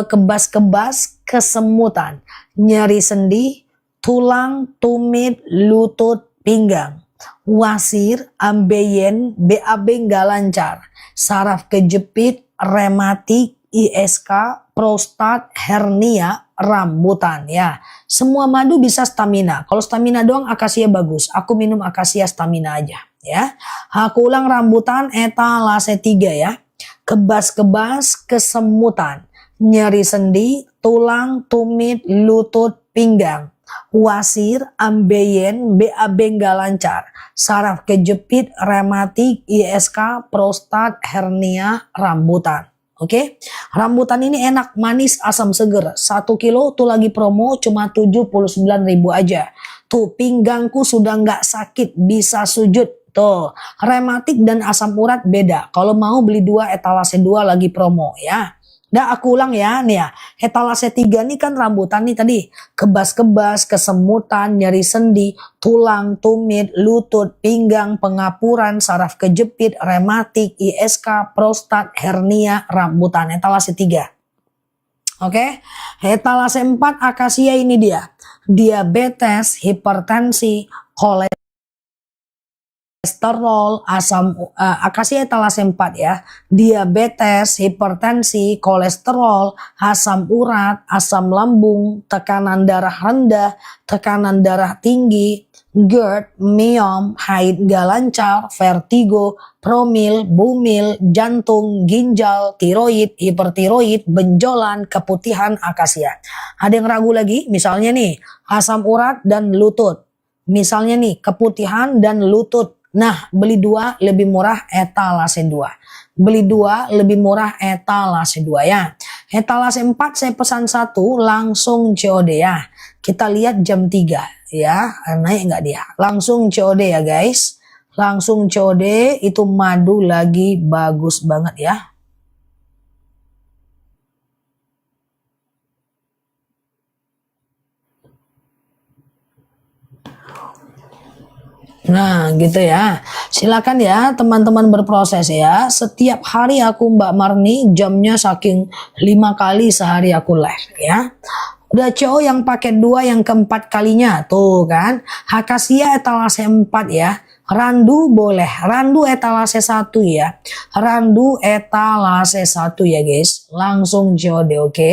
[SPEAKER 1] Kebas-kebas, kesemutan, nyeri sendi, tulang, tumit, lutut, pinggang, wasir, ambeien, BAB nggak lancar, saraf kejepit, rematik, ISK, prostat, hernia, rambutan ya. Semua madu bisa stamina. Kalau stamina doang akasia bagus. Aku minum akasia stamina aja ya. Aku ulang, rambutan etalase 3 ya. Kebas-kebas, kesemutan, nyeri sendi, tulang, tumit, lutut, pinggang, wasir, ambeien, BAB nggak lancar, saraf kejepit, rematik, ISK, prostat, hernia, rambutan. Oke, rambutan ini enak, manis, asam seger. 1 kilo tuh lagi promo cuma 79.000 aja. Tuh pinggangku sudah nggak sakit, bisa sujud. Tuh, rematik dan asam urat beda. Kalau mau beli 2 etalase 2 lagi promo ya. Dah aku ulang ya, nih ya. Etalase 3 nih kan rambutan nih tadi. Kebas-kebas, kesemutan, nyeri sendi, tulang, tumit, lutut, pinggang, pengapuran, saraf kejepit, rematik, ISK, prostat, hernia, rambutan. Etalase 3. Oke. Etalase 4 akasia ini dia. Diabetes, hipertensi, kolesterol, akasia etalase 4 ya. Diabetes, hipertensi, kolesterol, asam urat, asam lambung, tekanan darah rendah, tekanan darah tinggi, GERD, myom, haid gak lancar, vertigo, promil, bumil, jantung, ginjal, tiroid, hipertiroid, benjolan, keputihan, akasia. Ada yang ragu lagi? Misalnya nih, asam urat dan lutut. Misalnya nih, keputihan dan lutut. Nah, beli 2 lebih murah etalase 2. Beli 2 lebih murah etalase 2 ya. Etalase 4 saya pesan 1 langsung COD ya. Kita lihat jam 3 ya. Naik nggak dia? Langsung COD ya guys. Langsung COD, itu madu lagi bagus banget ya. Nah gitu ya. Silakan ya teman-teman berproses ya. Setiap hari aku Mbak Marni jamnya saking 5 kali sehari aku live ya. Udah cowok yang pakai 2 yang keempat kalinya tuh kan. Akasia etalase 4 ya. Randu boleh. Randu etalase 1 ya. Randu etalase 1 ya guys. Langsung COD oke.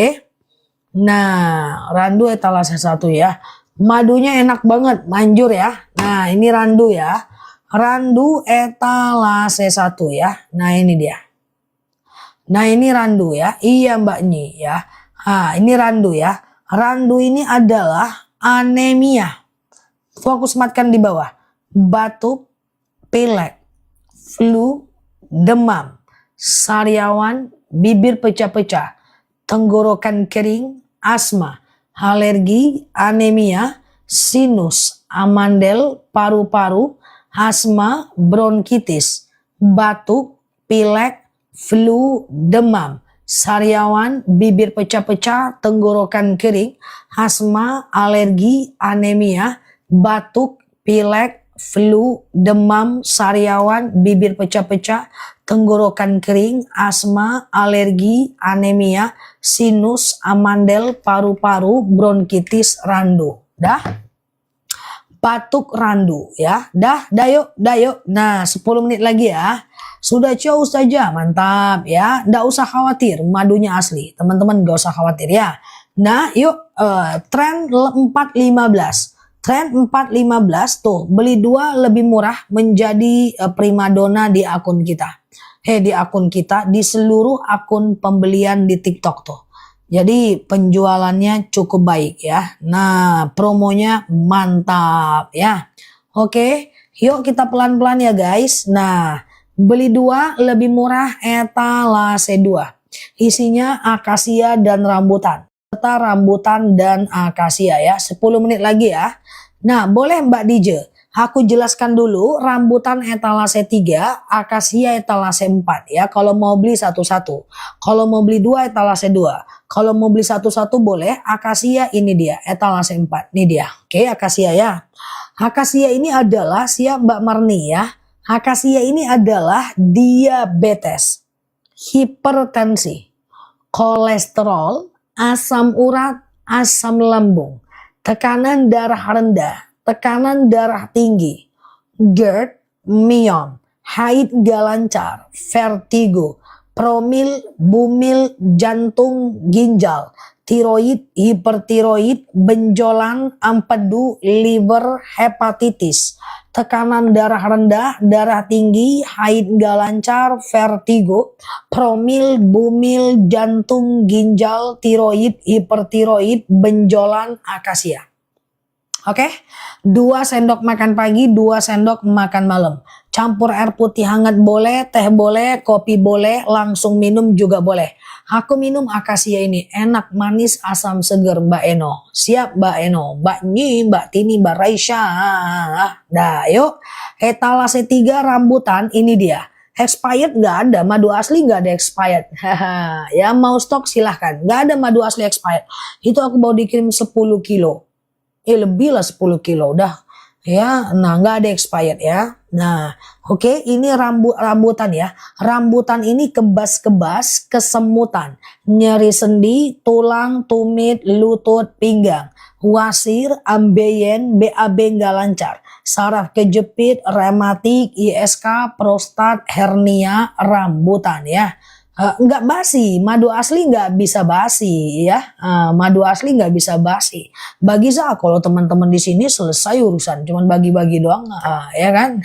[SPEAKER 1] Nah, randu etalase 1 ya. Madunya enak banget, manjur ya. Nah, ini randu ya. Randu etalase 1 ya. Nah, ini dia. Nah, ini randu ya. Iya, Mbak Nyi ya. Nah, ini randu ya. Randu ini adalah anemia. Fokus matkan di bawah. Batuk, pilek, flu, demam, sariawan, bibir pecah-pecah, tenggorokan kering, asma, alergi, anemia, sinus, amandel, paru-paru, asma, bronkitis, batuk, pilek, flu, demam, sariawan, bibir pecah-pecah, tenggorokan kering, asma, alergi, anemia, batuk, pilek, flu, demam, sariawan, bibir pecah-pecah, tenggorokan kering, asma, alergi, anemia, sinus, amandel, paru-paru, bronkitis, randu. Dah? Batuk, randu ya. Dah yuk. Nah 10 menit lagi ya. Sudah jauh saja, mantap ya. Nggak usah khawatir, madunya asli. Teman-teman nggak usah khawatir ya. Nah yuk, tren 4.15. Tren 4.15 tuh, beli 2 lebih murah menjadi primadona di akun kita. Di akun kita, di seluruh akun pembelian di TikTok tuh. Jadi penjualannya cukup baik ya. Nah promonya mantap ya. Oke, yuk kita pelan-pelan ya guys. Nah beli 2 lebih murah etalase 2. Isinya akasia dan rambutan. Serta rambutan dan akasia ya. 10 menit lagi ya. Nah boleh Mbak DJ, aku jelaskan dulu rambutan etalase 3, akasia etalase 4 ya. Kalau mau beli satu-satu. Kalau mau beli 2 etalase 2. Kalau mau beli satu-satu boleh. Akasia ini dia etalase 4. Ini dia. Oke, akasia ya. Akasia ini adalah, siap Mbak Marni ya. Akasia ini adalah diabetes, hipertensi, kolesterol, asam urat, asam lambung, tekanan darah rendah, tekanan darah tinggi, GERD, myom, haid gak lancar, vertigo, promil, bumil, jantung, ginjal, tiroid, hipertiroid, benjolan, empedu, liver, hepatitis, tekanan darah rendah, darah tinggi, haid gak lancar, vertigo, promil, bumil, jantung, ginjal, tiroid, hipertiroid, benjolan, akasia. Oke, 2 sendok makan pagi, 2 sendok makan malam. Campur air putih hangat boleh, teh boleh, kopi boleh, langsung minum juga boleh. Aku minum akasia ini, enak, manis, asam, seger, Mbak Eno. Siap Mbak Eno, Mbak Nyi, Mbak Tini, Mbak Raisya. Dah yuk, etalase 3 rambutan, ini dia. Expired nggak ada, madu asli nggak ada expired. Ya mau stok silahkan, nggak ada madu asli expired. Itu aku bawa dikirim 10 kilo. Lebih lah 10 kilo udah ya. Nah nggak ada expired ya. Nah oke, ini rambutan ya. Rambutan ini kebas-kebas, kesemutan, nyeri sendi, tulang, tumit, lutut, pinggang, wasir, ambeien, BAB nggak lancar, saraf kejepit, rematik, ISK, prostat, hernia, rambutan ya. Nggak basi, madu asli nggak bisa basi ya. Madu asli nggak bisa basi. Bagi saya kalau teman-teman di sini selesai urusan, cuman bagi-bagi doang, ya kan?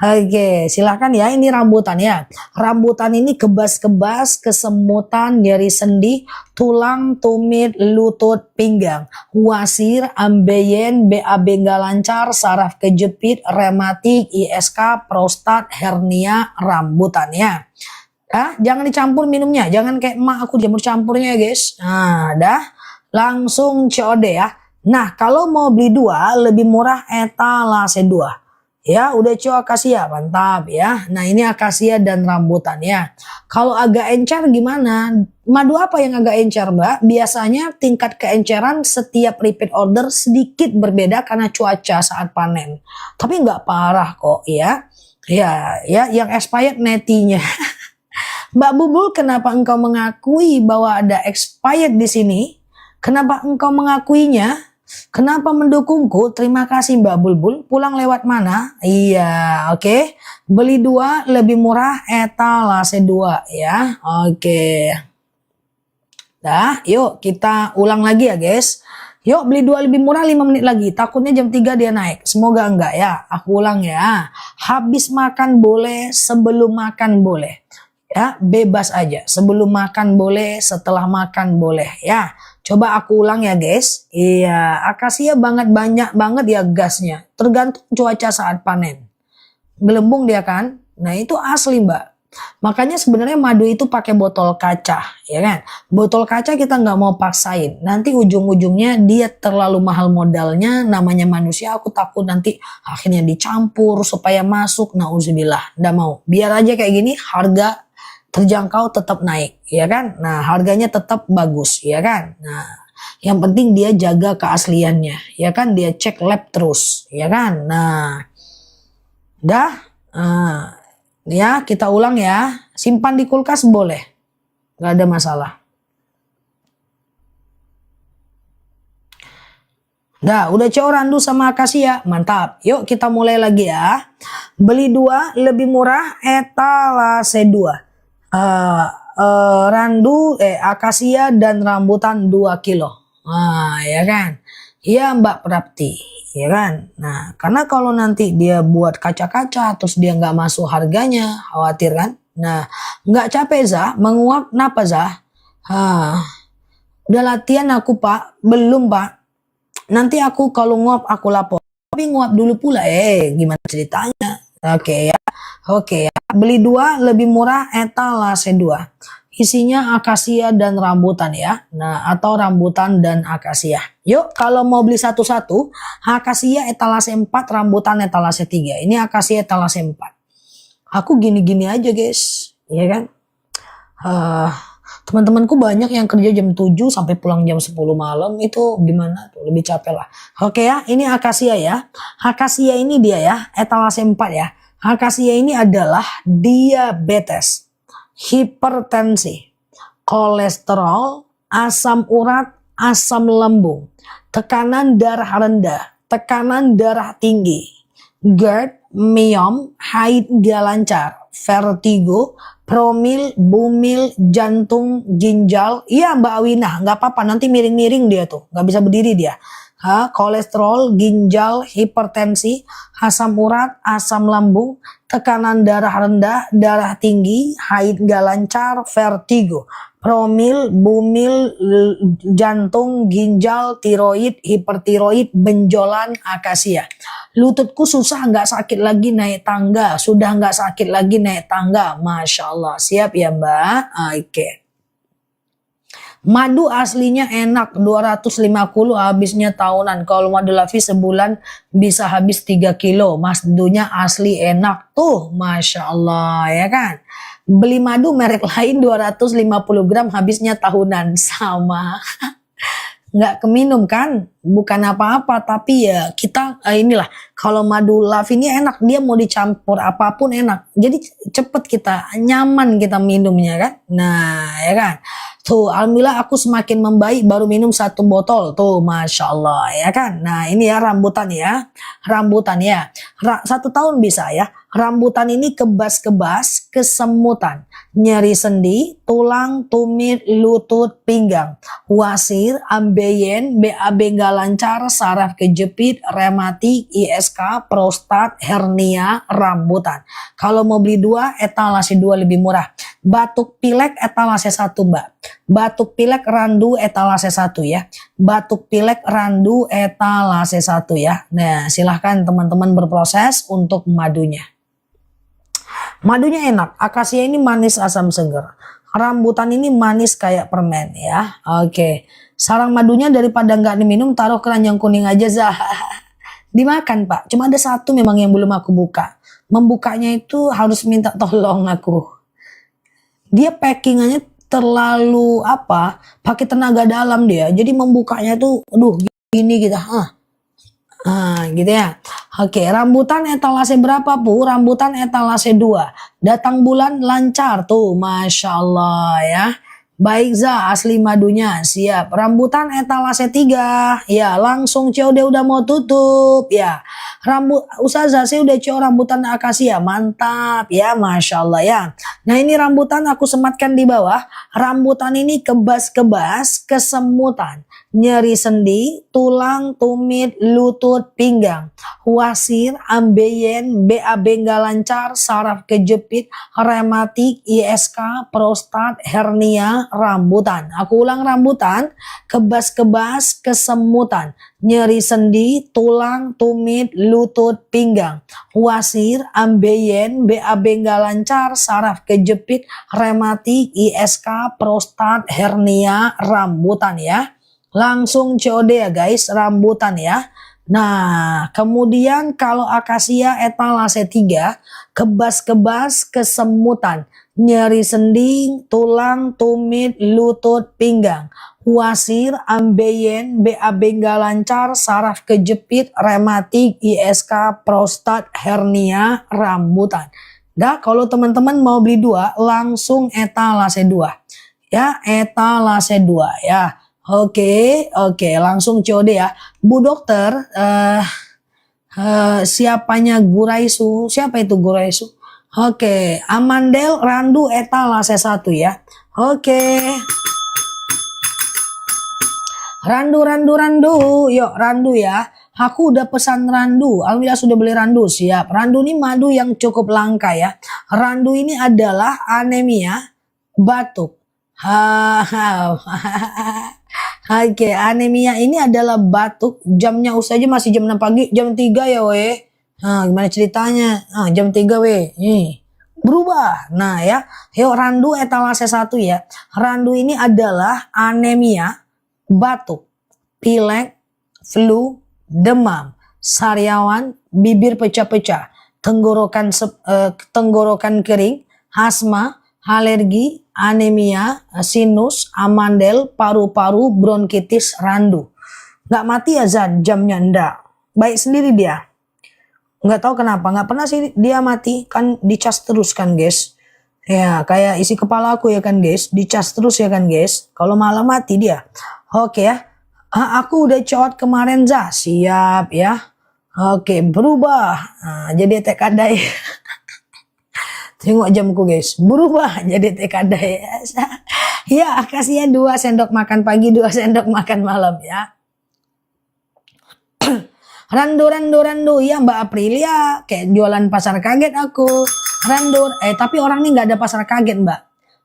[SPEAKER 1] Oke, silahkan ya. Ini rambutan ya. Rambutan ini kebas-kebas, kesemutan, nyeri sendi, tulang, tumit, lutut, pinggang, wasir, ambeien, BAB nggak lancar, saraf kejepit, rematik, ISK, prostat, hernia, rambutan ya. Jangan dicampur minumnya, jangan kayak emak aku jamur campurnya ya guys. Nah dah, langsung COD ya. Nah kalau mau beli 2 lebih murah etalase 2 ya. Udah akasia, mantap ya. Nah ini akasia dan rambutan ya. Kalau agak encer gimana? Madu apa yang agak encer Mbak? Biasanya tingkat keenceran setiap repeat order sedikit berbeda karena cuaca saat panen, tapi nggak parah kok ya. Ya yang expired netinya. Mbak Bubul, kenapa engkau mengakui bahwa ada expired di sini? Kenapa engkau mengakuinya? Kenapa mendukungku? Terima kasih Mbak Bulbul. Pulang lewat mana? Iya, oke. Beli 2 lebih murah etalase 2 ya. Oke. Dah, yuk kita ulang lagi ya guys. Yuk beli 2 lebih murah 5 menit lagi. Takutnya jam 3 dia naik. Semoga enggak ya. Aku ulang ya. Habis makan boleh, sebelum makan boleh. Ya, bebas aja. Sebelum makan boleh, setelah makan boleh ya. Coba aku ulang ya guys. Iya, akasia banyak banget ya gasnya. Tergantung cuaca saat panen. Gelembung dia kan. Nah, itu asli, Mbak. Makanya sebenarnya madu itu pakai botol kaca, ya kan? Botol kaca kita nggak mau paksain. Nanti ujung-ujungnya dia terlalu mahal modalnya, namanya manusia, aku takut nanti akhirnya dicampur supaya masuk, nauzubillah. Nggak mau. Biar aja kayak gini, harga terjangkau tetap naik, ya kan? Nah, harganya tetap bagus, ya kan? Nah, yang penting dia jaga keasliannya, ya kan? Dia cek lab terus, ya kan? Nah, dah, ya kita ulang ya. Simpan di kulkas boleh, nggak ada masalah. Dah, udah CO randu sama akasia, mantap. Yuk kita mulai lagi ya. Beli 2 lebih murah etalase 2. Randu, akasia dan rambutan 2 kilo. Ya kan? Iya Mbak Prapti, ya kan? Nah, karena kalau nanti dia buat kaca-kaca terus dia nggak masuk harganya, khawatir kan? Nah, nggak capek Zah, menguap kenapa Zah? Udah latihan aku Pak, belum Pak. Nanti aku kalau nguap aku lapor. Tapi nguap dulu pula, gimana ceritanya? Oke ya. Oke ya, beli 2 lebih murah etalase 2. Isinya akasia dan rambutan ya. Nah, atau rambutan dan akasia. Yuk, kalau mau beli satu-satu, akasia etalase 4, rambutan etalase 3. Ini akasia etalase 4. Aku gini-gini aja guys, ya kan? Teman-temanku banyak yang kerja jam 7 sampai pulang jam 10 malam, itu gimana tuh, lebih capek lah. Oke ya, ini akasia ya. Akasia ini dia ya, etalase 4 ya. Akasia ini adalah diabetes, hipertensi, kolesterol, asam urat, asam lambung, tekanan darah rendah, tekanan darah tinggi, GERD, myom, haid gak lancar, vertigo, promil, bumil, jantung, ginjal. Iya Mbak Awinah, nggak apa-apa, nanti miring-miring dia tuh, nggak bisa berdiri dia. Kolesterol, ginjal, hipertensi, asam urat, asam lambung, tekanan darah rendah, darah tinggi, haid gak lancar, vertigo, promil, bumil, jantung, ginjal, tiroid, hipertiroid, benjolan, akasia. Lututku susah nggak sakit lagi naik tangga, sudah nggak sakit lagi naik tangga, Masya Allah. Siap ya Mbak? Oke. Madu aslinya enak, 250 habisnya tahunan. Kalau madu Lavi sebulan bisa habis 3 kilo. Madunya asli enak tuh, Masya Allah ya kan. Beli madu merek lain 250 gram habisnya tahunan. Sama. Nggak keminum kan, bukan apa-apa, tapi ya kita inilah, kalau madu Lavi ini enak, dia mau dicampur apapun enak, jadi cepet kita nyaman kita minumnya kan. Nah ya kan, tuh alhamdulillah aku semakin membaik baru minum 1 botol tuh, Masya Allah ya kan. Nah ini ya rambutan ya, 1 tahun bisa ya. Rambutan ini kebas-kebas, kesemutan, nyeri sendi, tulang, tumit, lutut, pinggang, wasir, ambeien, BAB gak lancar, saraf kejepit, rematik, ISK, prostat, hernia, rambutan. Kalau mau beli 2, etalase 2 lebih murah. Batuk pilek etalase 1 Mbak. Batuk pilek randu etalase 1 ya. Batuk pilek randu etalase 1 ya. Nah silahkan teman-teman berproses untuk madunya. Madunya enak, akasia ini manis asam seger. Rambutan ini manis kayak permen ya. Oke, sarang madunya daripada nggak diminum taruh keranjang kuning aja Zah. Dimakan Pak, cuma ada 1 memang yang belum aku buka. Membukanya itu harus minta tolong aku. Dia packingannya terlalu pakai tenaga dalam dia. Jadi membukanya tuh aduh gini gitu. Gitu ya. Oke, rambutan etalase berapa Bu? Rambutan etalase 2. Datang bulan lancar tuh, Masya Allah ya. Baik Za, asli madunya siap. Rambutan etalase 3. Ya, langsung COD udah mau tutup ya. Ustazah saya udah CO rambutan akasia, mantap ya, Masya Allah ya. Nah ini rambutan aku sematkan di bawah. Rambutan ini kebas-kebas, kesemutan, nyeri sendi, tulang, tumit, lutut, pinggang, wasir, ambeien, BAB gak lancar, saraf kejepit, rematik, ISK, prostat, hernia, rambutan. Aku ulang, rambutan, kebas-kebas, kesemutan, nyeri sendi, tulang, tumit, lutut, pinggang, wasir, ambeien, BAB gak lancar, saraf kejepit, rematik, ISK, prostat, hernia, rambutan ya. Langsung COD ya guys, rambutan ya. Nah, kemudian kalau akasia etalase 3, kebas-kebas, kesemutan, nyeri sendi, tulang, tumit, lutut, pinggang, wasir, ambeien, BAB gak lancar, saraf kejepit, rematik, ISK, prostat, hernia, rambutan. Nah, kalau teman-teman mau beli 2, langsung etalase 2. Ya, etalase 2 ya. Oke, langsung COD ya. Bu dokter, siapanya Guraisu? Siapa itu Guraisu? Oke, Amandel randu etalase 1 ya. Oke. Randu. Yuk randu ya. Aku udah pesan randu. Alhamdulillah sudah beli randu, siap. Randu ini madu yang cukup langka ya. Randu ini adalah anemia, batuk. Oke, anemia ini adalah batuk. Jamnya usah aja masih jam 6 pagi, jam 3 ya weh. Gimana ceritanya? Jam 3 weh. Berubah. Nah ya, yuk randu etalase 1 ya. Randu ini adalah anemia, batuk, pilek, flu, demam, sariawan, bibir pecah-pecah, tenggorokan kering, asma, alergi, anemia, sinus, amandel, paru-paru, bronkitis, randu. Nggak mati ya Zan, jamnya ndak. Baik sendiri dia. Nggak tahu kenapa, nggak pernah sih dia mati. Kan dicas terus kan guys. Ya kayak isi kepala aku ya kan guys. Dicas terus ya kan guys. Kalau malam mati dia. Oke ya. Aku udah cowot kemarin Zah. Siap ya. Oke, berubah. Jadi tekadai. Tengok jamku guys, berubah jadi TKD ya. Ya, akasia 2 sendok makan pagi, 2 sendok makan malam ya. Randu ya Mbak Aprilia, kayak jualan pasar kaget aku. Tapi orang ini nggak ada pasar kaget Mbak.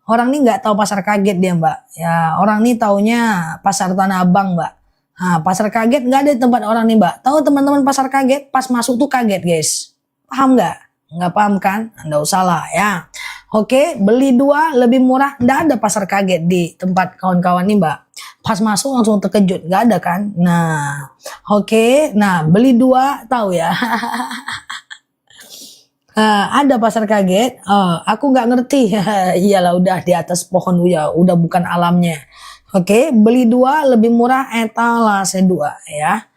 [SPEAKER 1] Orang ini nggak tahu pasar kaget dia Mbak. Ya, orang ini taunya pasar Tanah Abang Mbak. Nah, pasar kaget nggak ada di tempat orang nih Mbak. Tahu teman-teman pasar kaget, pas masuk tuh kaget guys. Paham nggak? Nggak paham kan? Nggak usah lah ya. Oke, beli 2 lebih murah. Nggak ada pasar kaget di tempat kawan-kawan nih Mbak. Pas masuk langsung terkejut. Nggak ada kan? Nah, oke. Nah, beli 2 tahu ya. Ada pasar kaget. Aku nggak ngerti. Iyalah udah di atas pohon ya. Udah bukan alamnya. Oke, beli 2 lebih murah etalase 2 ya.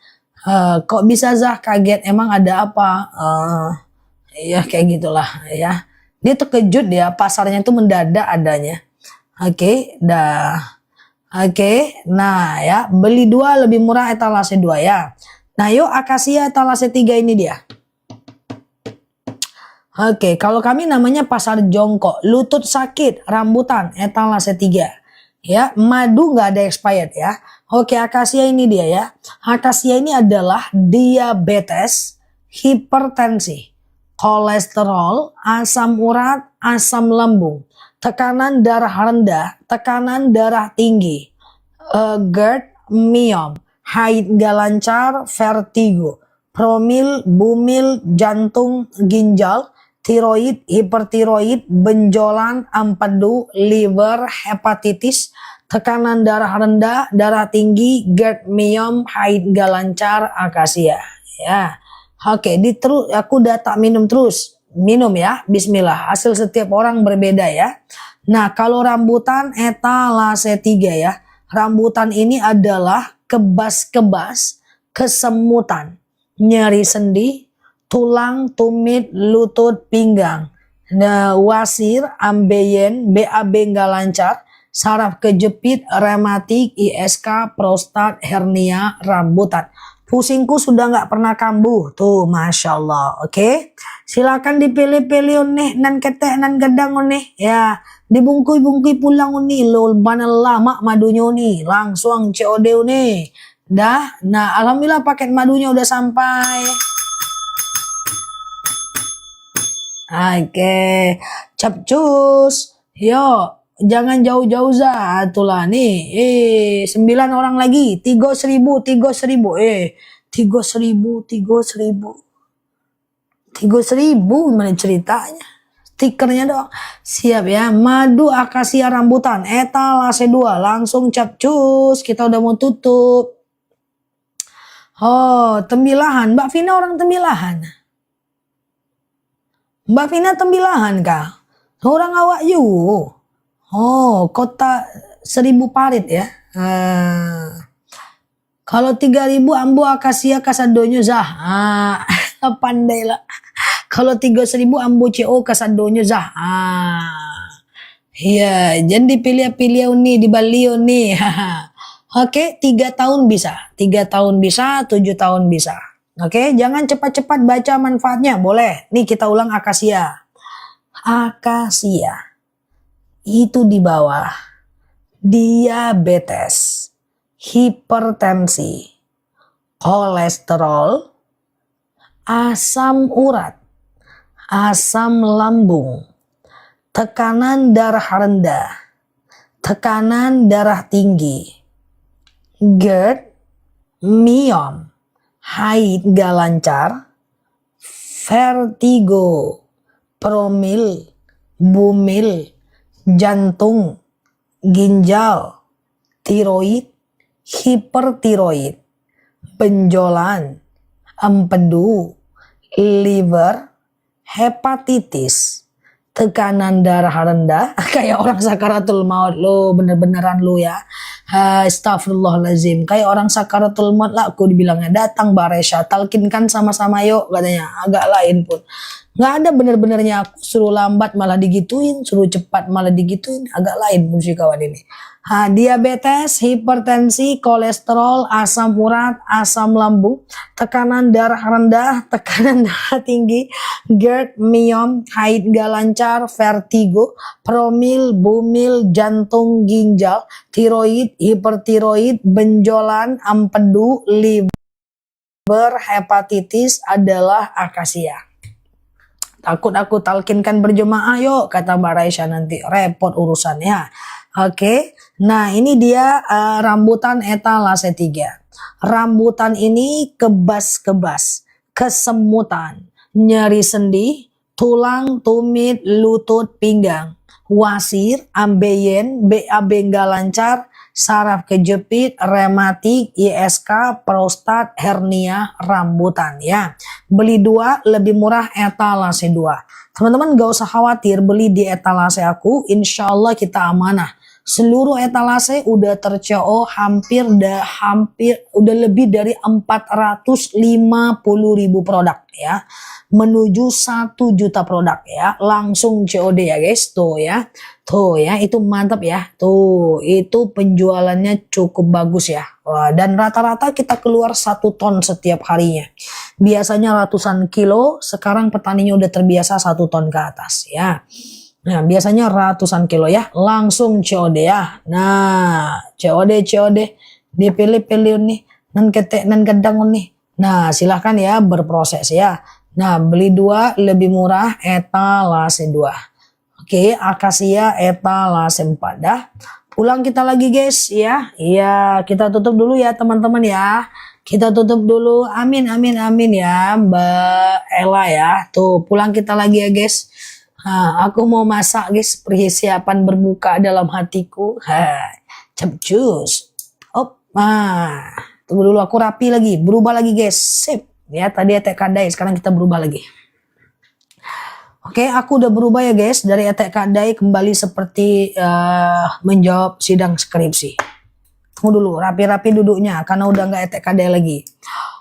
[SPEAKER 1] Kok bisa Zah kaget? Emang ada apa? Ya kayak gitulah ya. Dia terkejut ya, pasarnya itu mendadak adanya. Oke, nah ya, beli 2 lebih murah etalase 2 ya. Nah yuk akasia etalase 3 ini dia. Oke, kalau kami namanya pasar jongkok, lutut sakit, rambutan, etalase 3. Ya, madu nggak ada expired ya. Oke, akasia ini dia ya. Akasia ini adalah diabetes, hipertensi, kolesterol, asam urat, asam lambung, tekanan darah rendah, tekanan darah tinggi, GERD, miom, haid gak lancar, vertigo, promil, bumil, jantung, ginjal, tiroid, hipertiroid, benjolan, empedu, liver, hepatitis, tekanan darah rendah, darah tinggi, GERD, miom, haid gak lancar, akasia ya. Oke, aku udah tak minum terus. Minum ya, bismillah. Hasil setiap orang berbeda ya. Nah, kalau rambutan etalase 3 ya. Rambutan ini adalah kebas-kebas, kesemutan, nyeri sendi, tulang, tumit, lutut, pinggang. Nah, wasir, ambeien, BAB nggak lancar, saraf kejepit, rematik, ISK, prostat, hernia, rambutan. Pusingku sudah nggak pernah kambuh. Tuh, Masya Allah. Oke. Silakan dipilih-pilih nih. Nan ketek, nan gedang nih. Ya. Dibungkui-bungkui pulang nih. Lol, banal lama madunya nih. Langsung COD nih. Dah. Nah, alhamdulillah paket madunya udah sampai. Oke. Capcus. Yo. Jangan jauh-jauh Zah, itulah nih, 9 orang lagi, 3.000, 3.000, gimana ceritanya? Stikernya doang, siap ya, madu akasia rambutan, etalase 2, langsung capcus, kita udah mau tutup. Oh, Tembilahan, Mbak Vina orang Tembilahan. Mbak Vina Tembilahan kah? Orang awak you. Oh, kota 1000 parit ya. Kalau 3.000 ambo akasia kasadonyo Zah. Pandai lah. Kalau 3.000 ambo CO kasadonyo Zah. Iya, jadi dipilih-pilih nih di Bali nih. Oke, 3 tahun bisa. 3 tahun bisa, 7 tahun bisa. Oke, jangan cepat-cepat baca manfaatnya. Boleh. Nih kita ulang akasia. Akasia. Itu di bawah diabetes, hipertensi, kolesterol, asam urat, asam lambung, tekanan darah rendah, tekanan darah tinggi, GERD, miom, haid gak lancar, vertigo, promil, bumil, jantung, ginjal, tiroid, hipertiroid, benjolan, empedu, liver, hepatitis, tekanan darah rendah, kayak orang sakaratul maut lo, bener-beneran lo ya. Astagfirullahaladzim, kayak orang sakaratul maut lah aku dibilangnya. Datang Baresha, talkinkan sama-sama yuk katanya, agak lain pun. Nggak ada bener-benernya aku suruh lambat malah digituin, suruh cepat malah digituin, agak lain musikawan ini. Diabetes, hipertensi, kolesterol, asam urat, asam lambung, tekanan darah rendah, tekanan darah tinggi, GERD, myom, haid gak lancar, vertigo, promil, bumil, jantung, ginjal, tiroid, hipertiroid, benjolan, empedu, liver, hepatitis adalah akasia. Takut aku talkinkan berjemaah yuk, kata Mbak Raisya, nanti repot urusannya. Oke, nah ini dia rambutan etalase 3. Rambutan ini kebas-kebas, kesemutan, nyeri sendi, tulang, tumit, lutut, pinggang, wasir, ambeien, BAB nggak lancar, saraf kejepit, rematik, ISK, prostat, hernia, rambutan ya. Beli 2 lebih murah etalase 2. Teman-teman gak usah khawatir beli di etalase aku, insya Allah kita amanah. Seluruh etalase udah terco hampir udah lebih dari 450.000 produk ya, menuju 1 juta produk ya, langsung COD ya guys, tuh ya, itu mantap ya, tuh itu penjualannya cukup bagus ya. Wah, dan rata-rata kita keluar 1 ton setiap harinya, biasanya ratusan kilo, sekarang petaninya udah terbiasa 1 ton ke atas ya. Nah, biasanya ratusan kilo ya, langsung COD ya. Nah, COD, dipilih-pilih nih, nan ketek, nan kedang nih. Nah, silahkan ya berproses ya. Nah, beli 2 lebih murah etalase 2. Oke, akasia etalase 4 dah. Pulang kita lagi guys ya. Iya, kita tutup dulu ya teman-teman ya. Kita tutup dulu. Amin, amin, amin ya Mbak Ella ya. Tuh, pulang kita lagi ya guys. Aku mau masak guys, persiapan berbuka dalam hatiku. Capcus. Tunggu dulu aku rapi lagi, berubah lagi guys. Sip. Ya, tadi etek kadai, sekarang kita berubah lagi. Oke, aku udah berubah ya guys, dari etek kadai kembali seperti menjawab sidang skripsi. Tunggu dulu, rapi-rapi duduknya karena udah nggak etek kadai lagi.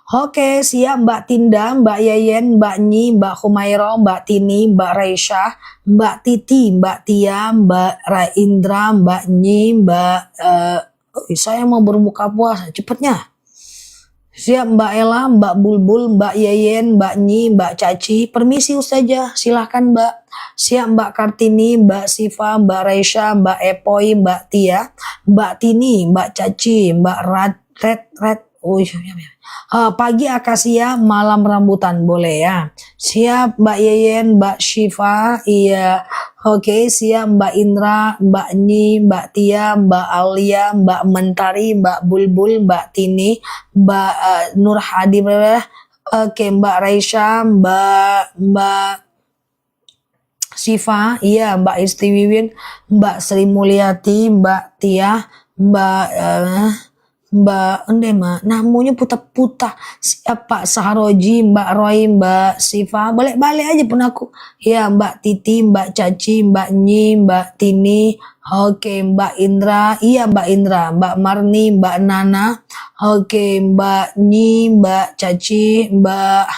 [SPEAKER 1] Oke, siap Mbak Tinda, Mbak Yayen, Mbak Nyi, Mbak Humairo, Mbak Tini, Mbak Raisya, Mbak Titi, Mbak Tia, Mbak Raindra, Mbak Nyi, saya mau berbuka puasa, cepetnya. Siap Mbak Ella, Mbak Bulbul, Mbak Yayen, Mbak Nyi, Mbak Caci, permisi Ustazah, silahkan Mbak. Siap Mbak Kartini, Mbak Siva, Mbak Raisya, Mbak Epoy, Mbak Tia, Mbak Tini, Mbak Caci, Mbak Red. Pagi akasia, malam rambutan boleh ya. Siap Mbak Yeyen, Mbak Syifa, iya. Oke, siap Mbak Indra, Mbak Nyi, Mbak Tia, Mbak Aulia, Mbak Mentari, Mbak Bulbul, Mbak Tini, Mbak Nur Hadi. Oke, Mbak Raisya, Mbak Syifa, iya, Mbak Isti Wiwin, Mbak Sri Mulyati, Mbak Tia, Mbak Endema, namanya putar-putar. Siapa Saharoji, Mbak Roy, Mbak Siva, balik-balik aja pun aku. Ya, Mbak Titi, Mbak Caci, Mbak Nyi, Mbak Tini. Oke, Mbak Indra, iya Mbak Indra, Mbak Marni, Mbak Nana. Oke, Mbak Nyi, Mbak Caci, Mbak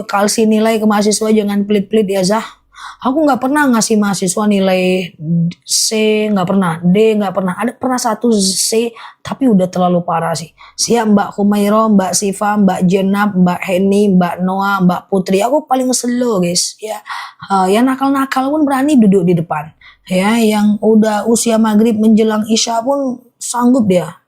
[SPEAKER 1] kalsi nilai ke mahasiswa jangan pelit-pelit ya Zah. Aku nggak pernah ngasih mahasiswa nilai C, nggak pernah, D nggak pernah. Ada pernah 1 C, tapi udah terlalu parah sih. Siap Mbak Humairo, Mbak Siva, Mbak Jenab, Mbak Heni, Mbak Noah, Mbak Putri. Aku paling slow guys. Ya, yang nakal-nakal pun berani duduk di depan. Ya, yang udah usia maghrib menjelang isya pun sanggup dia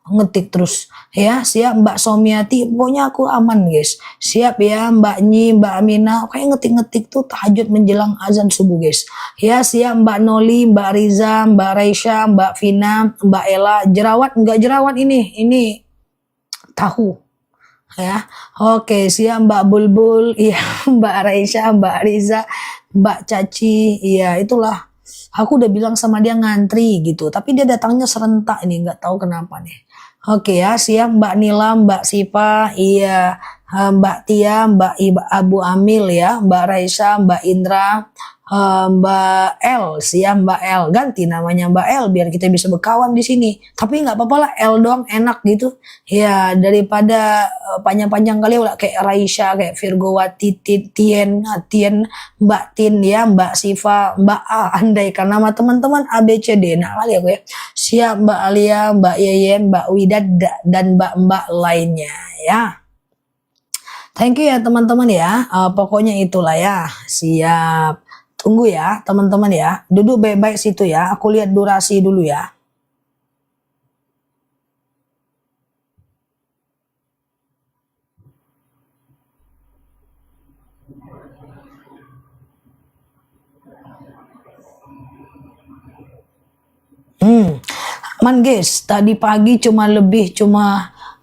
[SPEAKER 1] ngetik terus ya. Siap Mbak Somiati, pokoknya aku aman guys. Siap ya Mbak Nyi, Mbak Amina, kayak ngetik-ngetik tuh tahajud menjelang azan subuh guys ya. Siap Mbak Noli, Mbak Riza, Mbak Raisya, Mbak Vina, Mbak Ella. Jerawat enggak jerawat ini tahu ya. Oke, siap Mbak Bulbul, iya Mbak Raisya, Mbak Riza, Mbak Caci, iya itulah. Aku udah bilang sama dia ngantri gitu, tapi dia datangnya serentak ini, nggak tahu kenapa nih. Oke ya, siap Mbak Nila, Mbak Sipa, iya, Mbak Tia, Abu Amil ya, Mbak Raisa, Mbak Indra, Mbak L, siap Mbak L, ganti namanya Mbak L biar kita bisa berkawan di sini. Tapi nggak apa-apa lah, L doang enak gitu. Ya daripada panjang-panjang kali udah kayak Raisa, kayak Virgowati, Tien, Mbak Tin ya, Mbak Siva, Mbak A, andaikan nama teman-teman A B C D, nah kali aku ya. Siap Mbak Alia, Mbak Yeyen, Mbak Widad, dan Mbak-mbak lainnya ya. Thank you ya teman-teman ya. Pokoknya itulah ya. Siap. Tunggu ya teman-teman ya. Duduk baik-baik situ ya. Aku lihat durasi dulu ya. Aman guys, tadi pagi cuma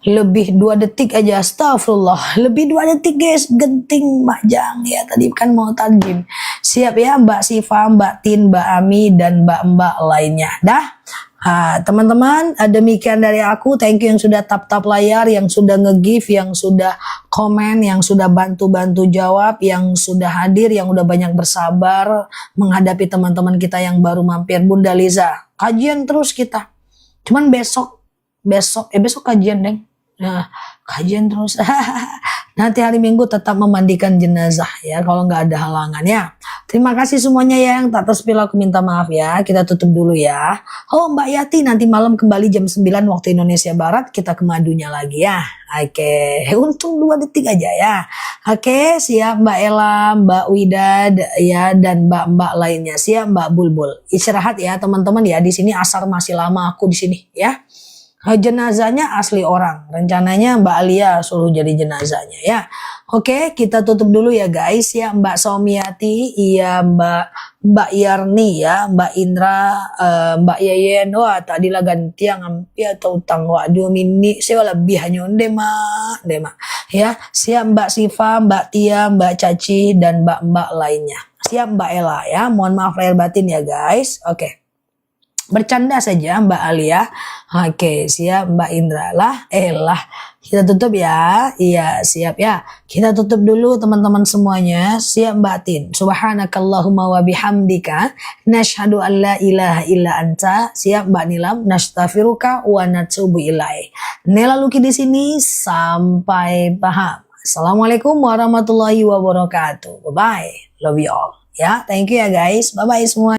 [SPEAKER 1] lebih 2 detik aja, astagfirullah, lebih 2 detik guys, genting majang ya, tadi kan mau tajim. Siap ya Mbak Siva, Mbak Tin, Mbak Ami, dan mbak-mbak lainnya. Dah, teman-teman, demikian dari aku. Thank you yang sudah tap-tap layar, yang sudah nge-give, yang sudah komen, yang sudah bantu-bantu jawab, yang sudah hadir, yang udah banyak bersabar menghadapi teman-teman kita yang baru mampir. Bunda Liza, kajian terus kita. Cuman besok kajian, Deng. Nah, kajian terus. Nanti hari Minggu tetap memandikan jenazah ya, kalau nggak ada halangan ya. Terima kasih semuanya ya, yang tak terspill aku minta maaf ya. Kita tutup dulu ya. Oh Mbak Yati, nanti malam kembali jam 9 waktu Indonesia Barat, kita ke madunya lagi ya. Oke, untung 2 detik aja ya. Oke, siap Mbak Ella, Mbak Widad ya, dan mbak-mbak lainnya. Siap Mbak Bulbul. Istirahat ya teman-teman ya. Di sini asar masih lama aku di sini ya. Jenazahnya asli orang. Rencananya Mbak Alia suruh jadi jenazahnya ya. Oke, kita tutup dulu ya guys ya. Mbak Somiati, iya Mbak Yarni ya, Mbak Indra, Mbak Yeyen. Wah, tadi lah ganti yang ngampi atau utang wak 2 mini. Saya lebih hanya dema. Ya, siap Mbak Siva, Mbak Tia, Mbak Caci, dan mbak-mbak lainnya. Siap Mbak Ella ya. Mohon maaf lahir batin ya guys. Oke. Bercanda saja Mbak Alia. Oke, siap Mbak Indra lah. Kita tutup ya. Iya, siap ya. Kita tutup dulu teman-teman semuanya. Siap Mbak Tin. Subhanakallahumma wa bihamdika nashhadu an la ilaha illa anta. Siap Mbak Nilam. Nastaghfiruka wa natubu ilaih. Nela Luki di sini, sampai paham. Assalamualaikum warahmatullahi wabarakatuh. Bye bye. Love you all. Ya, thank you ya guys. Bye bye semua.